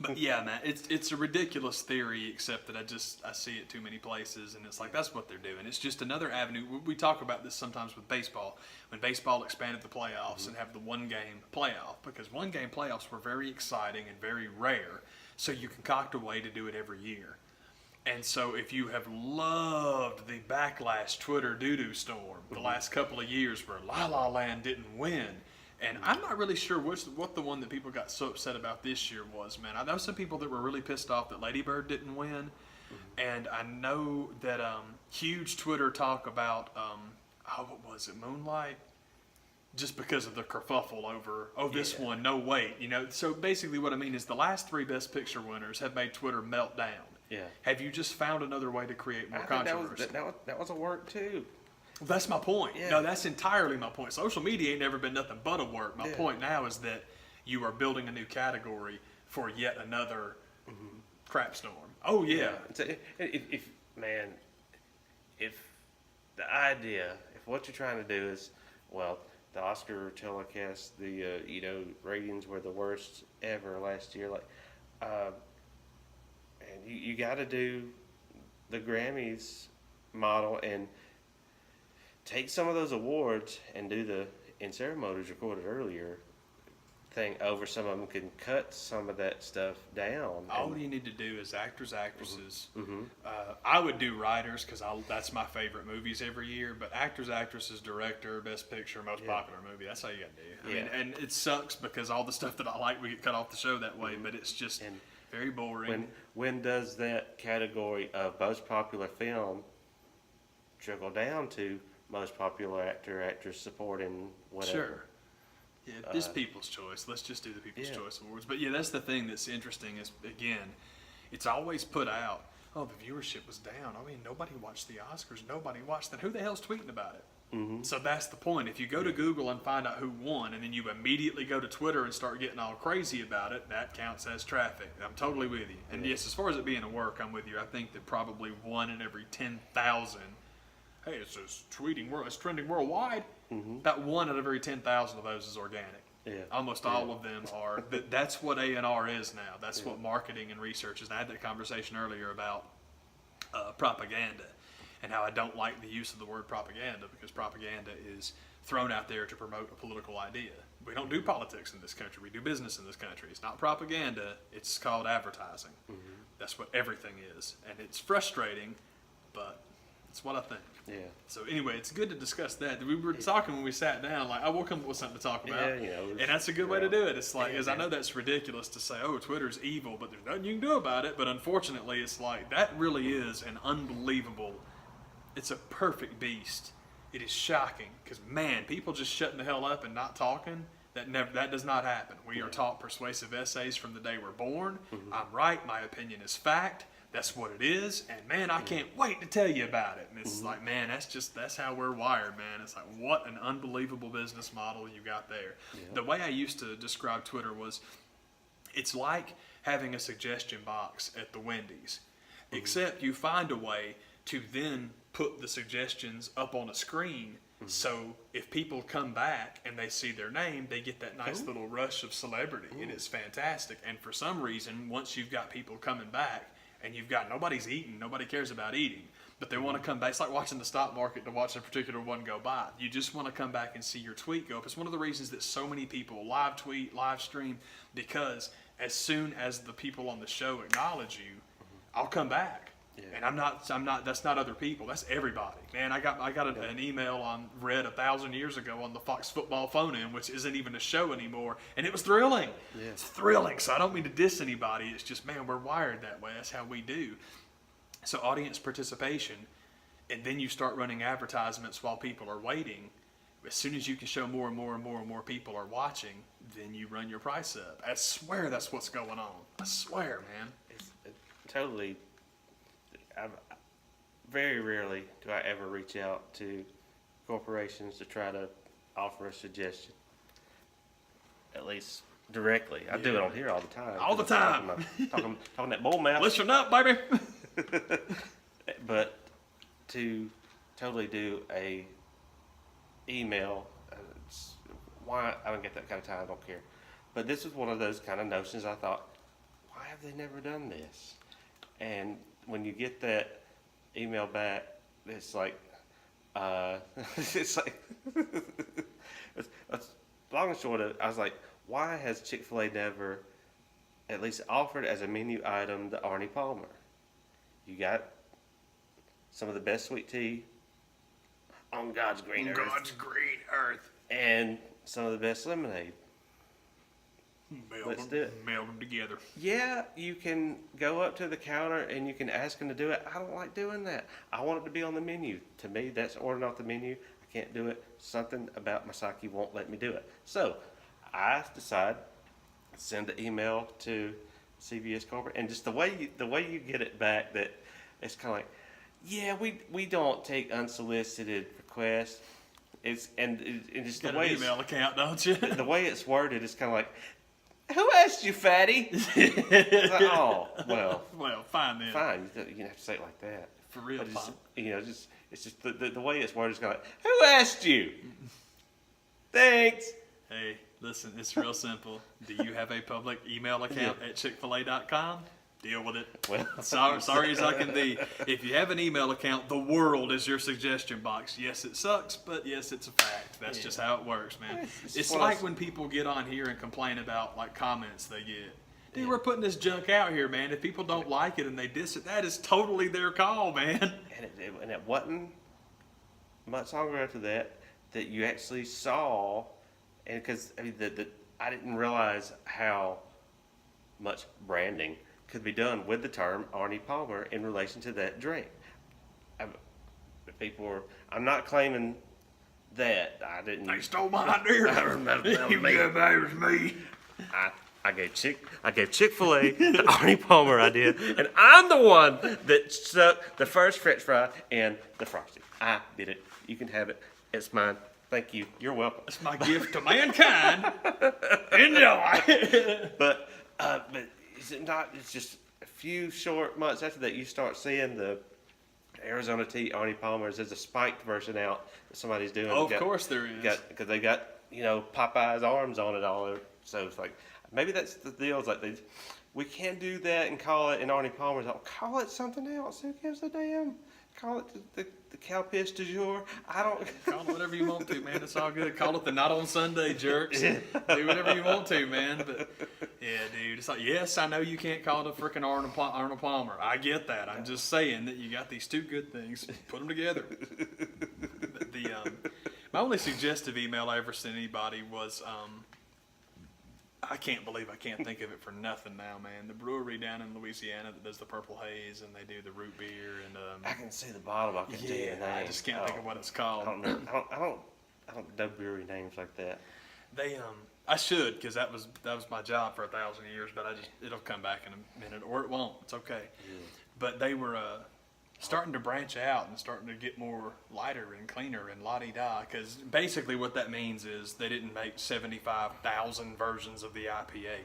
But yeah, man, it's a ridiculous theory, except that I see it too many places, and it's like, that's what they're doing. It's just another avenue. We talk about this sometimes with baseball, when baseball expanded the playoffs and have the one-game playoff, because one-game playoffs were very exciting and very rare, so you concoct a way to do it every year. And so if you have loved the backlash Twitter doo-doo storm the last couple of years where La La Land didn't win, and I'm not really sure what the one that people got so upset about this year was, man. I know some people that were really pissed off that Lady Bird didn't win, and I know that huge Twitter talk about, what was it, Moonlight? Just because of the kerfuffle over, this one, no wait, So basically what I mean is the last three Best Picture winners have made Twitter melt down. Yeah. Have you just found another way to create more controversy? That was a work too. Well, that's my point. Yeah. No, that's entirely my point. Social media ain't never been nothing but a work. My point now is that you are building a new category for yet another crap storm. Oh, yeah. If the idea, if what you're trying to do is, the Oscar telecast, the ratings were the worst ever last year, and you got to do the Grammys model and take some of those awards and do the in ceremonies recorded earlier thing over. Some of them can cut some of that stuff down. All you need to do is actors, actresses. I would do writers because that's my favorite movies every year. But actors, actresses, director, best picture, most popular movie. That's all you got to do. I mean, and it sucks because all the stuff that I like we get cut off the show that way. But it's just very boring. When does that category of most popular film trickle down to most popular actor, actress, supporting, whatever? Sure. Yeah, this People's Choice. Let's just do the People's Choice Awards. But yeah, that's the thing that's interesting is, again, it's always put out, the viewership was down. I mean, nobody watched the Oscars. Nobody watched that. Who the hell's tweeting about it? So that's the point. If you go to Google and find out who won, and then you immediately go to Twitter and start getting all crazy about it, that counts as traffic. I'm totally with you. And yes, as far as it being a work, I'm with you. I think that probably 1 in every 10,000, hey, it's just it's trending worldwide. About 1 out of every 10,000 of those is organic. Yeah. Almost all of them are. That's what A&R is now. That's what marketing and research is. And I had that conversation earlier about propaganda and how I don't like the use of the word propaganda because propaganda is thrown out there to promote a political idea. We don't do politics in this country. We do business in this country. It's not propaganda. It's called advertising. That's what everything is. And it's frustrating, but it's what I think. Yeah. So anyway, it's good to discuss that. We were talking when we sat down, like, I will come up with something to talk about. Yeah, and that's a good way to do it. It's like, I know that's ridiculous to say, oh, Twitter's evil, but there's nothing you can do about it. But unfortunately, it's like, that really is an unbelievable, it's a perfect beast. It is shocking because, man, people just shutting the hell up and not talking, that does not happen. We are taught persuasive essays from the day we're born. I'm right. My opinion is fact. That's what it is. And, man, I can't wait to tell you about it. And it's like, man, that's how we're wired, man. It's like, what an unbelievable business model you got there. Yeah. The way I used to describe Twitter was, it's like having a suggestion box at the Wendy's, except you find a way to then put the suggestions up on a screen. So if people come back and they see their name, they get that nice little rush of celebrity, and it's fantastic. And for some reason, once you've got people coming back and you've got nobody's eating, nobody cares about eating, but they want to come back. It's like watching the stock market to watch a particular one go by. You just want to come back and see your tweet go up. It's one of the reasons that so many people live tweet, live stream, because as soon as the people on the show acknowledge you, I'll come back. Yeah. And I'm not. That's not other people. That's everybody, man. I got an email on read 1,000 years ago on the Fox Football phone-in, which isn't even a show anymore, and it was thrilling. Yeah. It's thrilling. So I don't mean to diss anybody. It's just, man, we're wired that way. That's how we do. So audience participation, and then you start running advertisements while people are waiting. As soon as you can show more and more and more and more people are watching, then you run your price up. I swear that's what's going on. I swear, man. It's totally. Very rarely do I ever reach out to corporations to try to offer a suggestion, at least directly. I do it on here all the time. All the time. Talking that bull mouth. Listen up, baby. But to totally do a email, why I don't get that kind of time. I don't care. But this is one of those kind of notions. I thought, why have they never done this? And when you get that email back, it's like, it's long and short of, I was like, why has Chick-fil-A never at least offered as a menu item the Arnie Palmer? You got some of the best sweet tea on God's green earth. God's green earth. And some of the best lemonade. Let's do it. Meld them together. Yeah, you can go up to the counter and you can ask them to do it. I don't like doing that. I want it to be on the menu. To me, that's ordering off the menu. I can't do it. Something about my psyche won't let me do it. So I decide to send the email to CVS corporate, and just the way you get it back, that it's kind of like, yeah, we don't take unsolicited requests. It's just you the way an email account, don't you? The way it's worded is kind of like, who asked you, fatty? It's like, oh, well. Well, fine then. Fine. You don't have to say it like that. For real, fine. It's just the way it's worded is kind of like, who asked you? Thanks. Hey, listen, it's real simple. Do you have a public email account at Chick-fil-A.com? Deal with it. Well, sorry as I can be. If you have an email account, the world is your suggestion box. Yes, it sucks, but yes, it's a fact. That's just how it works, man. It's like when people get on here and complain about like comments they get. Dude, we're putting this junk out here, man. If people don't like it and they diss it, that is totally their call, man. And it wasn't much longer after that you actually saw, and because I mean, I didn't realize how much branding could be done with the term Arnie Palmer in relation to that drink. I'm not claiming that. I didn't. They stole my idea. That was me. I gave Chick-fil-A the Arnie Palmer idea, and I'm the one that stuck the first French fry in the Frosty. I did it. You can have it. It's mine. Thank you. You're welcome. It's my gift to mankind. Enjoy. But is it not? It's just a few short months after that you start seeing the Arizona Tea Arnie Palmer's. There's a spiked version out that somebody's doing. Oh, of course there is. Because they got Popeye's arms on it all over. So it's like maybe that's the deal. It's like we can't do that and call it, and Arnie Palmer's like, call it something else. Who gives a damn? Call it the cow piss du jour. I don't. Call it whatever you want to, man. It's all good. Call it the Not on Sunday jerks. Do whatever you want to, man. But yeah, dude, it's like, yes, I know you can't call it a freaking Arnold Palmer. I get that. I'm just saying that you got these two good things. Put them together. My only suggestive email I ever sent anybody was, I can't believe I can't think of it for nothing now, man. The brewery down in Louisiana that does the Purple Haze and they do the root beer and I can see the bottle. I can tell you the name. I just can't think of what it's called. I don't know brewery names like that. They I should, because that was my job for 1,000 years, but it'll come back in a minute, or it won't. It's okay. Yeah. But they were starting to branch out and starting to get more lighter and cleaner and la-di-da, because basically what that means is they didn't make 75,000 versions of the IPA.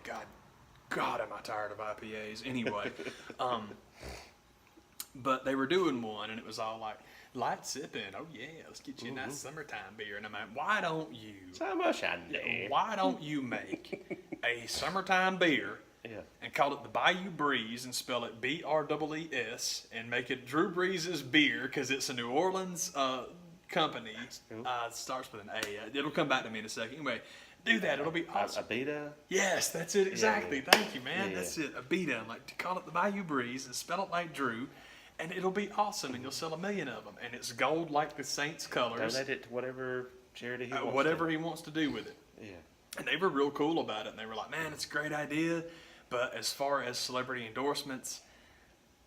God, am I tired of IPAs. Anyway, but they were doing one, and it was all like, light sipping, oh yeah, let's get you a nice summertime beer. And I'm like, why don't you make a summertime beer and call it the Bayou Breeze and spell it BREES and make it Drew Brees' beer, because it's a New Orleans company. Starts with an A. It'll come back to me in a second. Anyway, do that. It'll be awesome. Abita? Yes, that's it. Exactly. Yeah. Thank you, man. Yeah. That's it. Abita. I'm like, to call it the Bayou Breeze and spell it like Drew. And it'll be awesome, and you'll sell 1 million of them. And it's gold like the Saints colors. Donate it to whatever charity he wants whatever he wants to do with it. Yeah. And they were real cool about it. And they were like, man, it's a great idea. But as far as celebrity endorsements,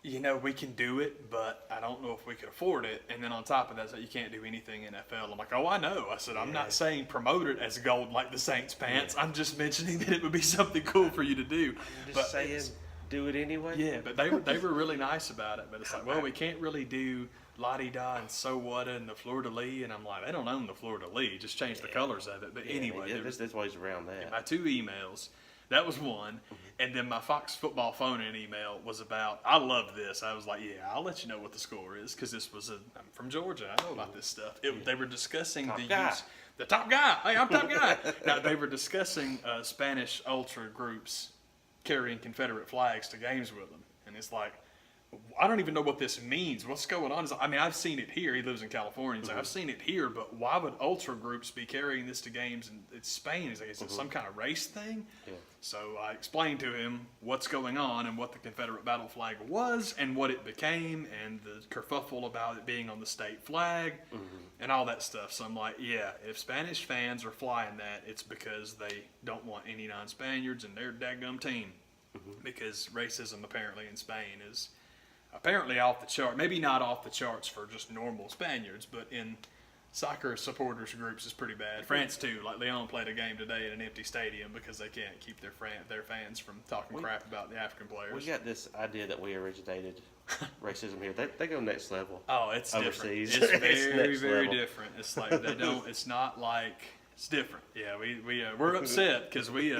we can do it, but I don't know if we could afford it. And then on top of that, so you can't do anything NFL. I'm like, oh, I know. I said, I'm not saying promote it as gold like the Saints pants. Yeah. I'm just mentioning that it would be something cool for you to do. I'm just saying, do it anyway. Yeah, but they were really nice about it. But it's like, well, we can't really do La-di-da and So What and the Fleur-de-lis. And I'm like, they don't own the Fleur-de-lis. Just change the colors of it. But anyway. There's ways around that. My 2 emails. That was one. And then my Fox Football phone-in email was about, I love this. I was like, yeah, I'll let you know what the score is, because I'm from Georgia. I know about this stuff. They were discussing the top guy. Hey, I'm top guy. Now, they were discussing Spanish ultra groups carrying Confederate flags to games with them. And it's like, I don't even know what this means. What's going on? I've seen it here. He lives in California. He's like, I've seen it here, but why would ultra groups be carrying this to games in Spain? He's like, is it some kind of race thing? Yeah. So I explained to him what's going on and what the Confederate battle flag was and what it became and the kerfuffle about it being on the state flag and all that stuff. So I'm like, yeah, if Spanish fans are flying that, it's because they don't want any non-Spaniards in their daggum team. Because racism apparently in Spain is apparently off the chart. Maybe not off the charts for just normal Spaniards, but in soccer supporters groups is pretty bad. France too. Like Leon played a game today in an empty stadium because they can't keep their fans from talking crap about the African players. We got this idea that we originated racism here. They go next level. Oh, it's overseas. Different. It's very different. It's like they don't. It's not like. It's different. Yeah, we're upset because we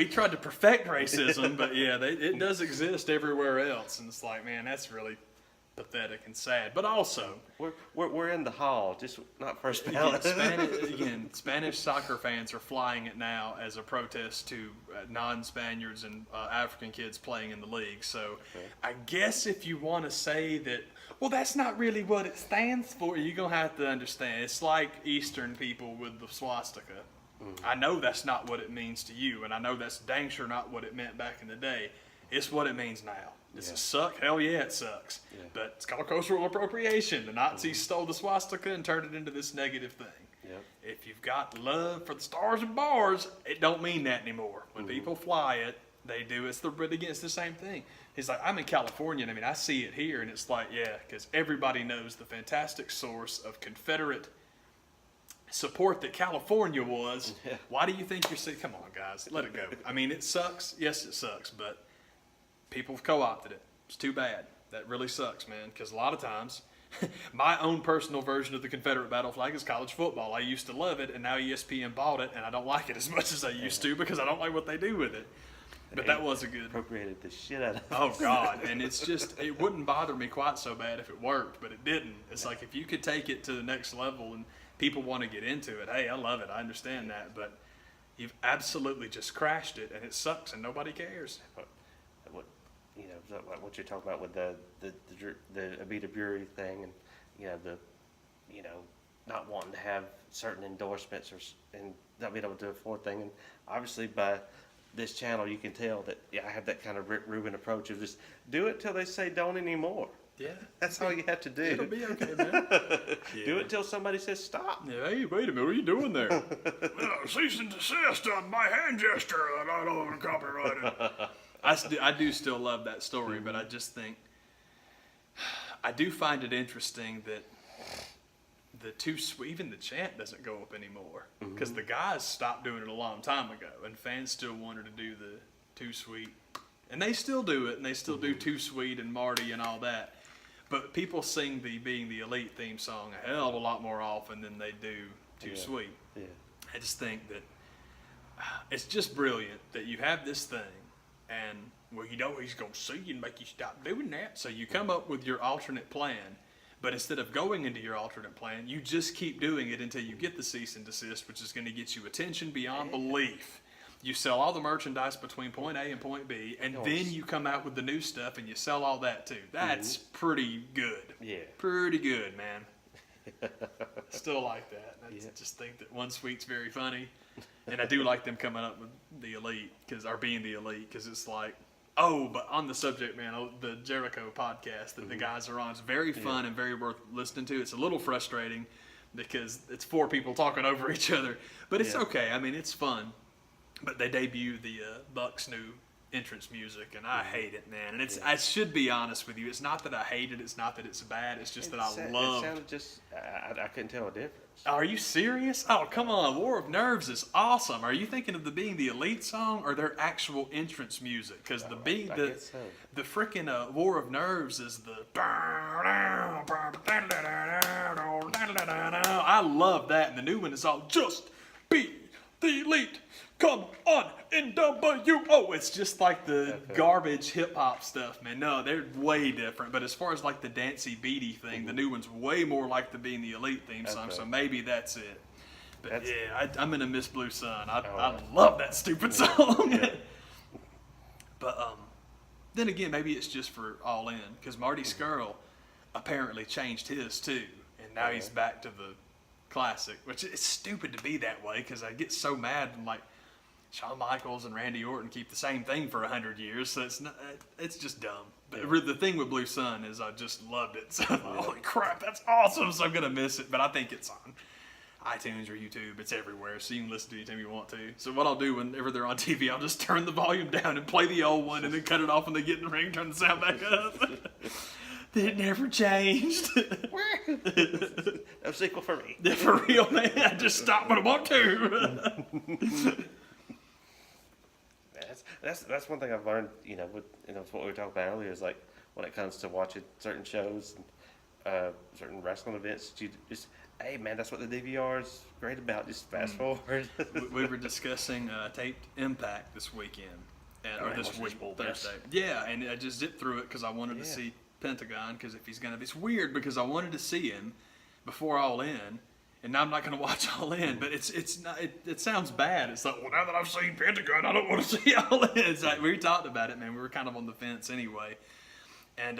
tried to perfect racism, but yeah, it does exist everywhere else, and it's like, man, that's really pathetic and sad. But also, we're in the hall, just not first ballot. Spanish soccer fans are flying it now as a protest to non-Spaniards and African kids playing in the league. So, I guess if you want to say that. Well, that's not really what it stands for. You're going to have to understand. It's like Eastern people with the swastika. I know that's not what it means to you, and I know that's dang sure not what it meant back in the day. It's what it means now. Does it suck? Hell yeah, it sucks. Yeah. But it's called cultural appropriation. The Nazis stole the swastika and turned it into this negative thing. Yep. If you've got love for the stars and bars, it don't mean that anymore. When people fly it, they do. It's the same thing. He's like, I'm in California, and I see it here, and it's like, yeah, because everybody knows the fantastic source of Confederate support that California was. Yeah. Why do you think you're saying, come on, guys, let it go. It sucks. Yes, it sucks, but people have co-opted it. It's too bad. That really sucks, man, because a lot of times, my own personal version of the Confederate battle flag is college football. I used to love it, and now ESPN bought it, and I don't like it as much as I used to because I don't like what they do with it. But that was a good. Appropriated the shit out of it. Oh, God. And it's just, it wouldn't bother me quite so bad if it worked, but it didn't. It's like if you could take it to the next level and people want to get into it, hey, I love it. I understand that. But you've absolutely just crashed it, and it sucks, and nobody cares. you know, like what you're talking about with the Abita Brewery thing, and you know you know, not wanting to have certain endorsements and not being able to afford thing. And obviously by this channel, you can tell that I have that kind of Rick Rubin approach of just do it till they say don't anymore. Yeah. That's all you have to do. It'll be okay, man. Do it till somebody says stop. Yeah, hey, wait a minute, what are you doing there? Well, cease and desist on my hand gesture that I don't copyrighted. I do still love that story, but I just think, I do find it interesting that even the chant doesn't go up anymore. Because the guys stopped doing it a long time ago, and fans still wanted to do the Too Sweet. And they still do it, and they still do Too Sweet and Marty and all that. But people sing the Being the Elite theme song a hell of a lot more often than they do Too Sweet. Yeah. I just think that it's just brilliant that you have this thing, and well, you know he's going to see you and make you stop doing that. So you come up with your alternate plan, but instead of going into your alternate plan, you just keep doing it until you get the cease and desist, which is going to get you attention beyond belief. You sell all the merchandise between point A and point B, and then you come out with the new stuff and you sell all that too. That's pretty good. Yeah. Pretty good, man. Still like that. I just think that One Sweet's very funny. And I do like them coming up with the Elite, being the Elite, because it's like, oh, but on the subject, man, the Jericho podcast that the guys are on is very fun and very worth listening to. It's a little frustrating because it's four people talking over each other, but it's okay. I mean, it's fun. But they debut the Bucks' new entrance music, and I hate it, man. And I should be honest with you. It's not that I hate it. It's not that it's bad. It's just that I love. It sounded just. I couldn't tell a difference. Are you serious? Oh, come on. War of Nerves is awesome. Are you thinking of the Being the Elite song or their actual entrance music? Because the freaking War of Nerves is the. I love that, and the new one is all just be the Elite. Come on, NWO. It's just like the garbage hip hop stuff, man. No, they're way different. But as far as like the dancey beady thing, the new one's way more like the Being the Elite theme song. So maybe that's it. But I'm gonna miss Blue Sun. I love that stupid song. But then again, maybe it's just for All In, because Marty Scurll apparently changed his too, and now he's back to the classic, which is stupid to be that way, because I get so mad and like. Shawn Michaels and Randy Orton keep the same thing for 100 years, so it's just dumb. But the thing with Blue Sun is I just loved it. So holy crap, that's awesome. So I'm gonna miss it, but I think it's on iTunes or YouTube. It's everywhere, so you can listen to it anytime you want to. So what I'll do whenever they're on TV, I'll just turn the volume down and play the old one, and then cut it off when they get in the ring, turn the sound back up. It never changed. No sequel for me. For real, man. I just stop when I want to. That's one thing I've learned, with what we were talking about earlier, is like when it comes to watching certain shows and certain wrestling events, you just, hey man, that's what the DVR is great about. Just fast forward. We were discussing taped Impact this weekend, or this week, Thursday. Yeah, and I just zipped through it because I wanted to see Pentagon, because if he's gonna, it's weird because I wanted to see him before All In. And now I'm not going to watch All In, but it's not. It sounds bad. It's like, well, now that I've seen Pentagon, I don't want to see All In. It's like, we talked about it, man. We were kind of on the fence anyway. And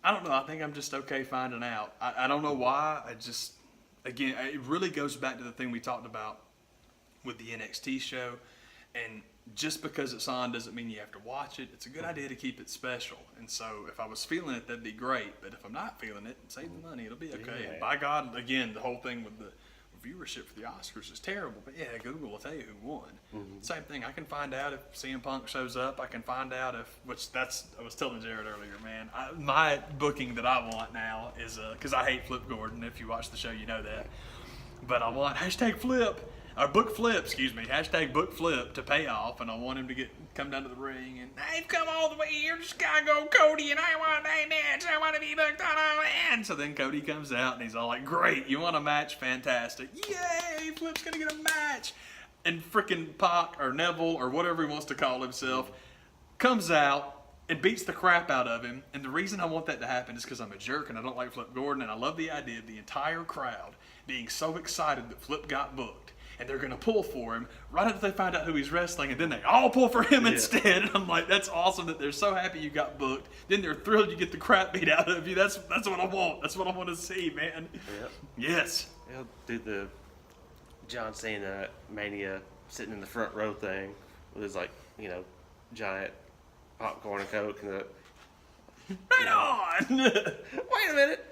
I don't know. I think I'm just okay finding out. I don't know why. Again, it really goes back to the thing we talked about with the NXT show. And just because it's on doesn't mean you have to watch it. It's a good idea to keep it special. And so if I was feeling it, that'd be great. But if I'm not feeling it, save the money. It'll be okay. And by God, again, the whole thing with the viewership for the Oscars is terrible. But yeah, Google will tell you who won. Same thing. I can find out if CM Punk shows up. I can find out I was telling Jared earlier, man. My booking that I want now is, because I hate Flip Gordon. If you watch the show, you know that. But I want #Flip. Or book Flip, #book Flip to pay off, and I want him to come down to the ring, and I've come all the way here to Chicago, Cody, and I want a match, I want to be booked on All In. So then Cody comes out, and he's all like, great, you want a match? Fantastic. Yay, Flip's going to get a match. And freaking Pac, or Neville, or whatever he wants to call himself, comes out and beats the crap out of him. And the reason I want that to happen is because I'm a jerk, and I don't like Flip Gordon, and I love the idea of the entire crowd being so excited that Flip got booked. and they're going to pull for him right after they find out who he's wrestling, and then they all pull for him instead. And I'm like, that's awesome that they're so happy you got booked. Then they're thrilled you get the crap beat out of you. That's what I want. That's what I want to see, man. Yep. Yes. He'll do the John Cena Mania sitting in the front row thing with his, like, giant popcorn and Coke and the... Right on! Wait a minute!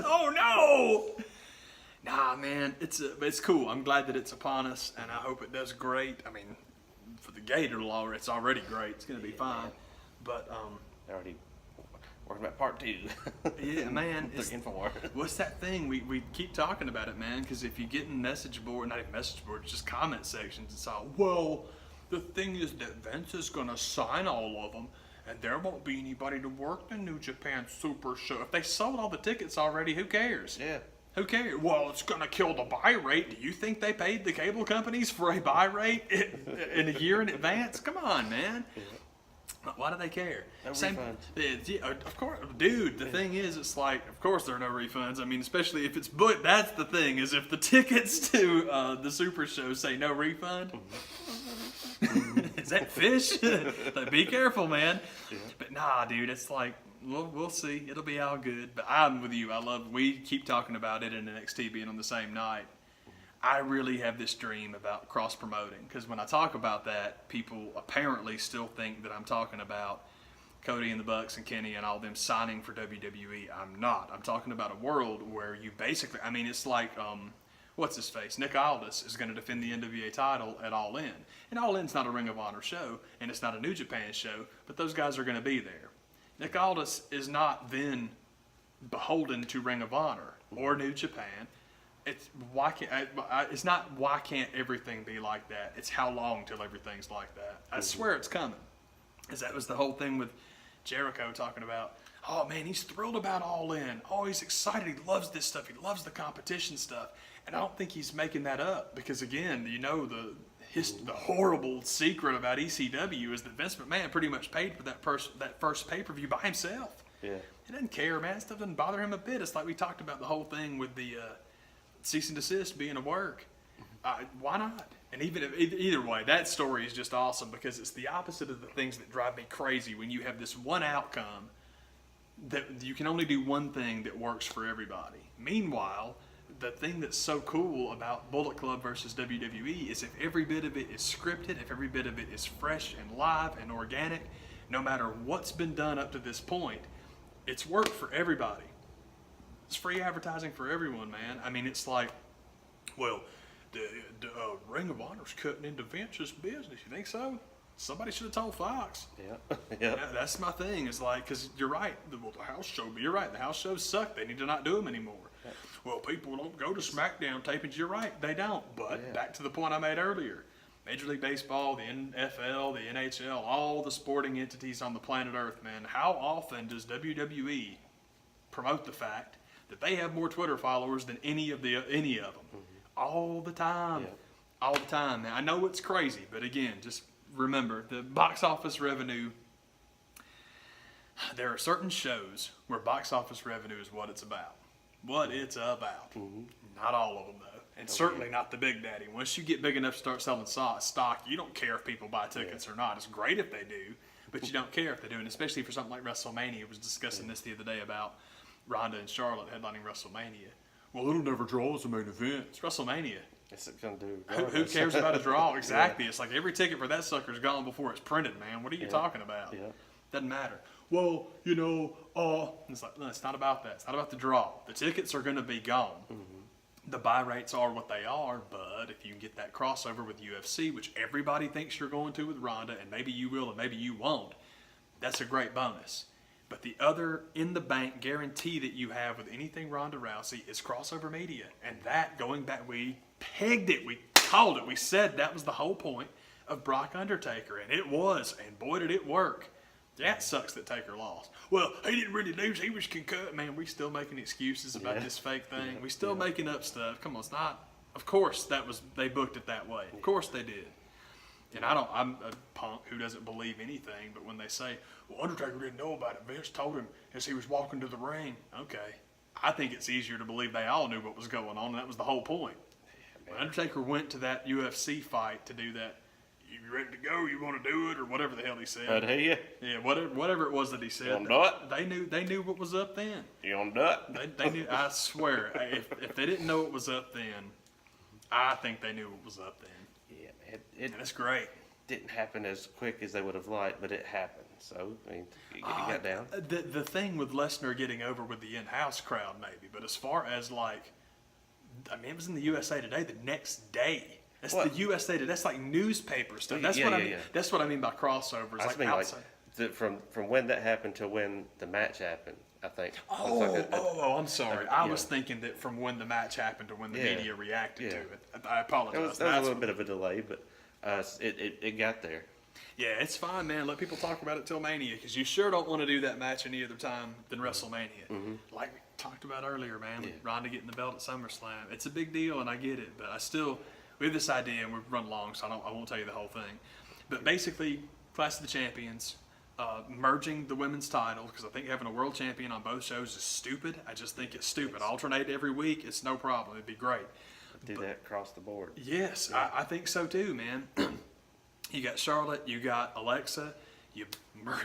Oh, no! Nah, man, it's cool. I'm glad that it's upon us, and I hope it does great. I mean, for the Gator Law, it's already great. It's going to be fine. Man. But, They're already working about part 2. yeah, man. They're in for more. What's that thing? We keep talking about it, man, because if you get in message board, not even message boards, just comment sections, it's all, well, the thing is that Vince is going to sign all of them, and there won't be anybody to work the New Japan Super Show. If they sold all the tickets already, who cares? Yeah. Who cares? Well, it's going to kill the buy rate. Do you think they paid the cable companies for a buy rate in a year in advance? Come on, man. Yeah. Why do they care? No refunds. Yeah, of course, dude. The thing is, it's like, of course there are no refunds. I mean, especially if it's booked. That's the thing, is if the tickets to the Super Show say no refund. Is that fish? Like, be careful, man. Yeah. But nah, dude, it's like, we'll see. It'll be all good. But I'm with you. We keep talking about it in NXT being on the same night. I really have this dream about cross-promoting, because when I talk about that, people apparently still think that I'm talking about Cody and the Bucks and Kenny and all them signing for WWE. I'm not. I'm talking about a world where you basically, I mean, it's like, what's his face? Nick Aldis is going to defend the NWA title at All In. And All In's not a Ring of Honor show, and it's not a New Japan show, but those guys are going to be there. Nick Aldis is not then beholden to Ring of Honor or New Japan. It's not why can't everything be like that. It's how long till everything's like that. I swear it's coming. Because that was the whole thing with Jericho talking about, oh man, he's thrilled about All In. Oh, he's excited. He loves this stuff. He loves the competition stuff. And I don't think he's making that up, because again, the horrible secret about ECW is that Vince McMahon pretty much paid for that first pay-per-view by himself. Yeah. He doesn't care, man. That stuff doesn't bother him a bit. It's like we talked about the whole thing with the cease and desist being a work. Why not? And either way, that story is just awesome, because it's the opposite of the things that drive me crazy when you have this one outcome that you can only do one thing that works for everybody. Meanwhile, the thing that's so cool about Bullet Club versus WWE is if every bit of it is scripted, if every bit of it is fresh and live and organic, no matter what's been done up to this point, it's worked for everybody. It's free advertising for everyone, man. I mean, it's like, well, the Ring of Honor's cutting into Vince's business. You think so? Somebody should have told Fox. Yeah. Yeah. That's my thing. It's like, because you're right. The house show, you're right. The house shows suck. They need to not do them anymore. Yeah. Well, people don't go to SmackDown tapings. You're right. They don't. But back to the point I made earlier. Major League Baseball, the NFL, the NHL, all the sporting entities on the planet Earth, man. How often does WWE promote the fact that they have more Twitter followers than any of them? Mm-hmm. All the time. Yeah. All the time. Now, I know it's crazy, but again, just remember, the box office revenue, there are certain shows where box office revenue is what it's about. What it's about. Mm-hmm. Not all of them, though. And certainly not the Big Daddy. Once you get big enough to start selling stock, you don't care if people buy tickets or not. It's great if they do, but you don't care if they do. And especially for something like WrestleMania. I was discussing this the other day about Ronda and Charlotte headlining WrestleMania. Well, it'll never draw as a main event. It's WrestleMania. It's gonna do. Who cares about a draw? Exactly. It's like every ticket for that sucker's gone before it's printed, man. What are you talking about? Yeah. Doesn't matter. Well, it's like, no, it's not about that. It's not about the draw. The tickets are going to be gone. Mm-hmm. The buy rates are what they are, but if you can get that crossover with UFC, which everybody thinks you're going to with Ronda, and maybe you will and maybe you won't, that's a great bonus. But the other in-the-bank guarantee that you have with anything Ronda Rousey is crossover media. And that, going back, we pegged it, we called it, we said that was the whole point of Brock Undertaker, and it was, and boy did it work. Yeah, it sucks that Taker lost. Well, he didn't really lose, he was concussed. Man, we still making excuses about this fake thing. We still making up stuff. Come on, it's not. Of course they booked it that way. Of course they did. And I'm a punk who doesn't believe anything, but when they say, well, Undertaker didn't know about it, Vince told him as he was walking to the ring. Okay. I think it's easier to believe they all knew what was going on, and that was the whole point. When Undertaker went to that UFC fight to do that, you ready to go? You want to do it, or whatever the hell he said? But here, Yeah, whatever it was that he said. You gonna do it? They knew what was up then. you gonna do it? They knew. I swear, if they didn't know what was up then, I think they knew what was up then. Yeah, man. It And it's great. didn't happen as quick as they would have liked, but it happened. So, I mean, you got down. The thing with Lesnar getting over with the in-house crowd, maybe, but as far as like, I mean, it was in the USA Today the next day. That's What? the USA Today. That's like newspaper stuff. Yeah, That's yeah, what I yeah, mean. yeah. That's what I mean by crossovers. I Like mean, outside. from when that happened to when the match happened, I think. I'm sorry. I yeah. was thinking that from when the match happened to when the Yeah. media reacted to Yeah. it. I apologize. There was a That's little bit of a delay, but it got there. Yeah, it's fine, man. Let people talk about it till Mania, because you sure don't want to do that match any other time than WrestleMania. Like we talked about earlier, man. Yeah. Ronda getting the belt at SummerSlam. It's a big deal, and I get it, but we have this idea, and we've run long, so I won't tell you the whole thing. But basically, Clash of the Champions, merging the women's title, because I think having a world champion on both shows is stupid. I just think it's stupid. Alternate every week, it's no problem. It'd be great. Do that across the board. Yes, I think so too, man. You got Charlotte, you got Alexa, you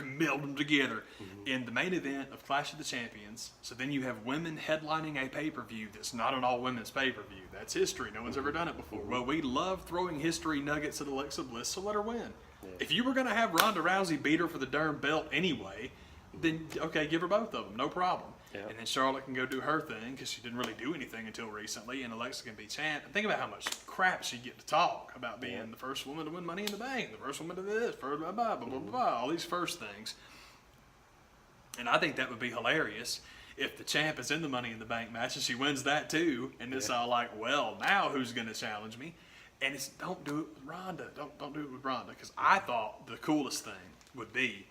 meld them together in the main event of Clash of the Champions. So then you have women headlining a pay-per-view that's not an all-women's pay-per-view. That's history. No one's ever done it before. Well, we love throwing history nuggets at Alexa Bliss, so let her win. Yeah. If you were going to have Ronda Rousey beat her for the darn belt anyway, then, okay, give her both of them. No problem. Yeah. And then Charlotte can go do her thing, because she didn't really do anything until recently, and Alexa can be champ. And think about how much crap she get to talk about being the first woman to win Money in the Bank, the first woman to this, first blah, blah, blah, blah, blah, all these first things. And I think that would be hilarious if the champ is in the Money in the Bank match and she wins that too, and it's all like, well, now who's going to challenge me? And it's, don't do it with Ronda. Don't do it with Ronda, because I thought the coolest thing would be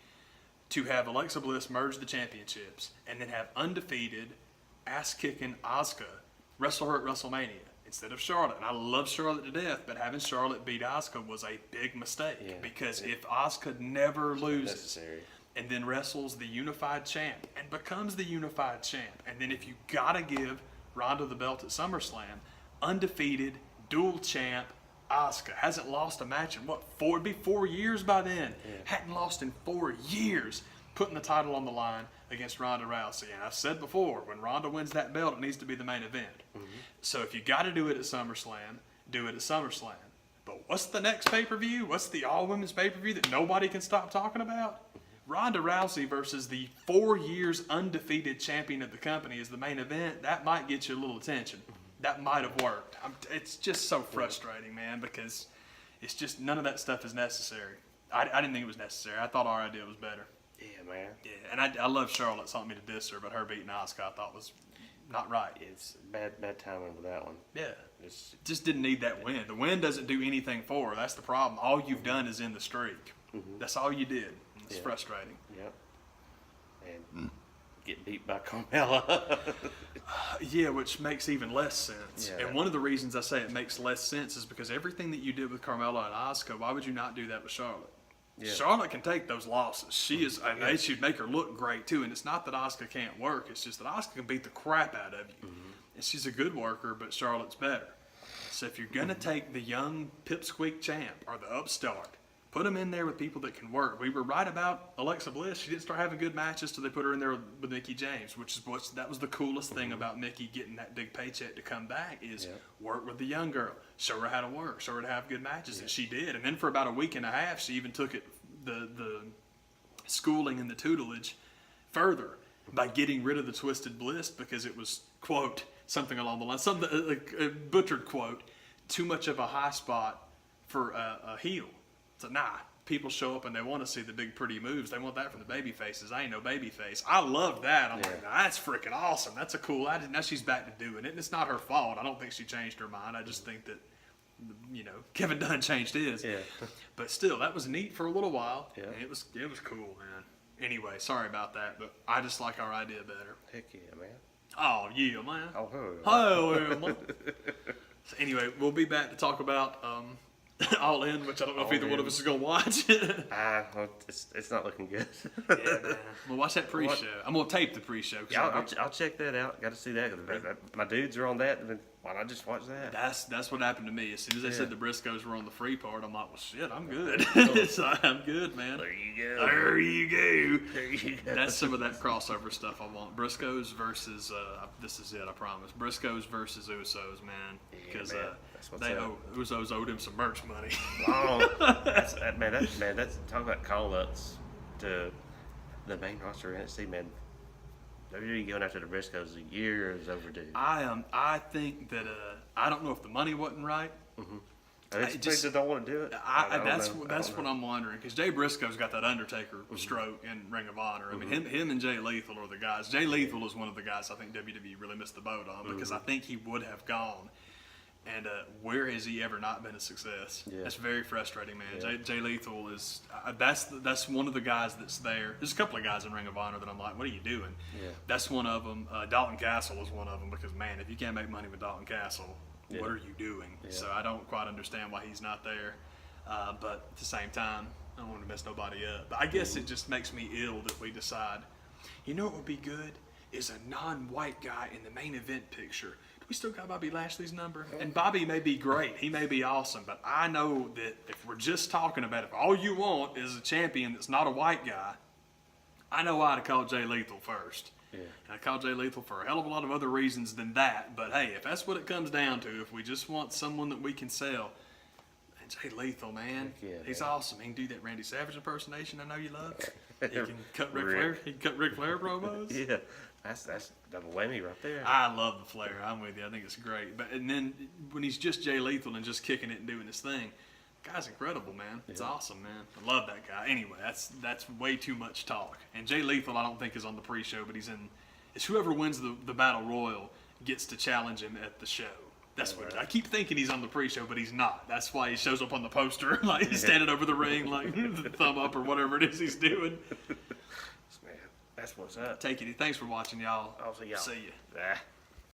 to have Alexa Bliss merge the championships and then have undefeated, ass-kicking Asuka wrestle her at WrestleMania instead of Charlotte. And I love Charlotte to death, but having Charlotte beat Asuka was a big mistake, because if Asuka never loses Necessary. and then wrestles the unified champ and becomes the unified champ, and then if you gotta give Ronda the belt at SummerSlam, undefeated, dual champ, Asuka hasn't lost a match in it'd be 4 years by then. Hadn't lost in 4 years, putting the title on the line against Ronda Rousey. And I've said before, when Ronda wins that belt, it needs to be the main event. So if you got to do it at SummerSlam, do it at SummerSlam. But what's the next pay-per-view? What's the all-women's pay-per-view that nobody can stop talking about? Ronda Rousey versus the 4 years undefeated champion of the company is the main event. That might get you a little attention. That might have worked. It's just so frustrating, man, because it's just none of that stuff is necessary. I didn't think it was necessary. I thought our idea was better. Yeah, man. Yeah, and I love Charlotte. Something me to diss her, but her beating Asuka I thought was not right. It's bad timing with that one. Yeah. It's, Just didn't need that win. The win doesn't do anything for her. That's the problem. All you've done is end the streak. That's all you did. It's frustrating. yep. And get beat by Carmella. Yeah, which makes even less sense. Yeah. And one of the reasons I say it makes less sense is because everything that you did with Carmella and Asuka, why would you not do that with Charlotte? Yeah. Charlotte can take those losses. She is, and they should make her look great too. And it's not that Asuka can't work. It's just that Asuka can beat the crap out of you. And she's a good worker, but Charlotte's better. So if you're gonna take the young pipsqueak champ or the upstart, put them in there with people that can work. We were right about Alexa Bliss. She didn't start having good matches till they put her in there with Mickie James, that was the coolest thing about Mickie getting that big paycheck to come back is work with the young girl. Show her how to work. Show her how to have good matches, and she did. And then for about a week and a half, she even took it the schooling and the tutelage further by getting rid of the Twisted Bliss because it was, quote, something along the line, a butchered quote, too much of a high spot for a heel. So nah, people show up and they want to see the big pretty moves. They want that from the baby faces. I ain't no baby face. I love that. I'm like, nah, that's freaking awesome. That's a cool idea. Now she's back to doing it. And it's not her fault. I don't think she changed her mind. I just think that, Kevin Dunn changed his. Yeah. But still, that was neat for a little while. Yeah. And it was cool, man. Anyway, sorry about that, but I just like our idea better. Heck yeah, man. Oh, yeah, man. Oh, Oh, man. So anyway, we'll be back to talk about All In, which I don't know if either one of us is going to watch. Well, it's not looking good. Yeah, man. We'll watch that pre-show. I'm going to tape the pre-show. Yeah, I'll check that out. Got to see that. My dudes are on that. why not just watch that? That's what happened to me. As soon as they said the Briscoes were on the free part, I'm like, well, shit, I'm good. So I'm good, man. There you go. There you go. There you go. That's some of that crossover stuff I want. Briscoes versus, this is it, I promise. Briscoes versus Usos, man. Because man. That's what's they up. Usos owed him some merch money. Oh, that's talk about call-ups to the main roster of NXT, man. WWE going after the Briscoes is years overdue. I think that I don't know if the money wasn't right. They just don't want to do it. That's what I'm wondering, because Jay Briscoe's got that Undertaker stroke in Ring of Honor. I mean, him and Jay Lethal are the guys. Jay Lethal is one of the guys I think WWE really missed the boat on, because I think he would have gone. And where has he ever not been a success? Yeah. That's very frustrating, man. Yeah. Jay Lethal is that's one of the guys that's there. There's a couple of guys in Ring of Honor that I'm like, what are you doing? Yeah. That's one of them. Dalton Castle is one of them, because man, if you can't make money with Dalton Castle, what are you doing? Yeah. So I don't quite understand why he's not there. But at the same time, I don't want to mess nobody up. But I guess it just makes me ill that we decide, you know what would be good is a non-white guy in the main event picture. We still got Bobby Lashley's number, and Bobby may be great, he may be awesome, but I know that if we're just talking about it, if all you want is a champion that's not a white guy, I know I'd have called Jay Lethal first. Yeah. And I called Jay Lethal for a hell of a lot of other reasons than that, but hey, if that's what it comes down to, if we just want someone that we can sell, man, Jay Lethal, man, yeah, he's man. awesome. He can do that Randy Savage impersonation I know you love. He can cut Ric Flair. He can cut Ric Flair promos. Yeah, that's double whammy right there. I love the Flair. I'm with you. I think it's great. But and then when he's just Jay Lethal and just kicking it and doing his thing, guy's incredible, man. It's awesome, man. I love that guy. Anyway, that's way too much talk. And Jay Lethal, I don't think is on the pre-show, but he's in. It's whoever wins the battle royal gets to challenge him at the show. That's what I keep thinking he's on the pre-show, but he's not. That's why he shows up on the poster, like he's standing over the ring, like the thumb up or whatever it is he's doing. Man, that's what's up. Take it. Thanks for watching, y'all. I'll see y'all. See ya. Ah.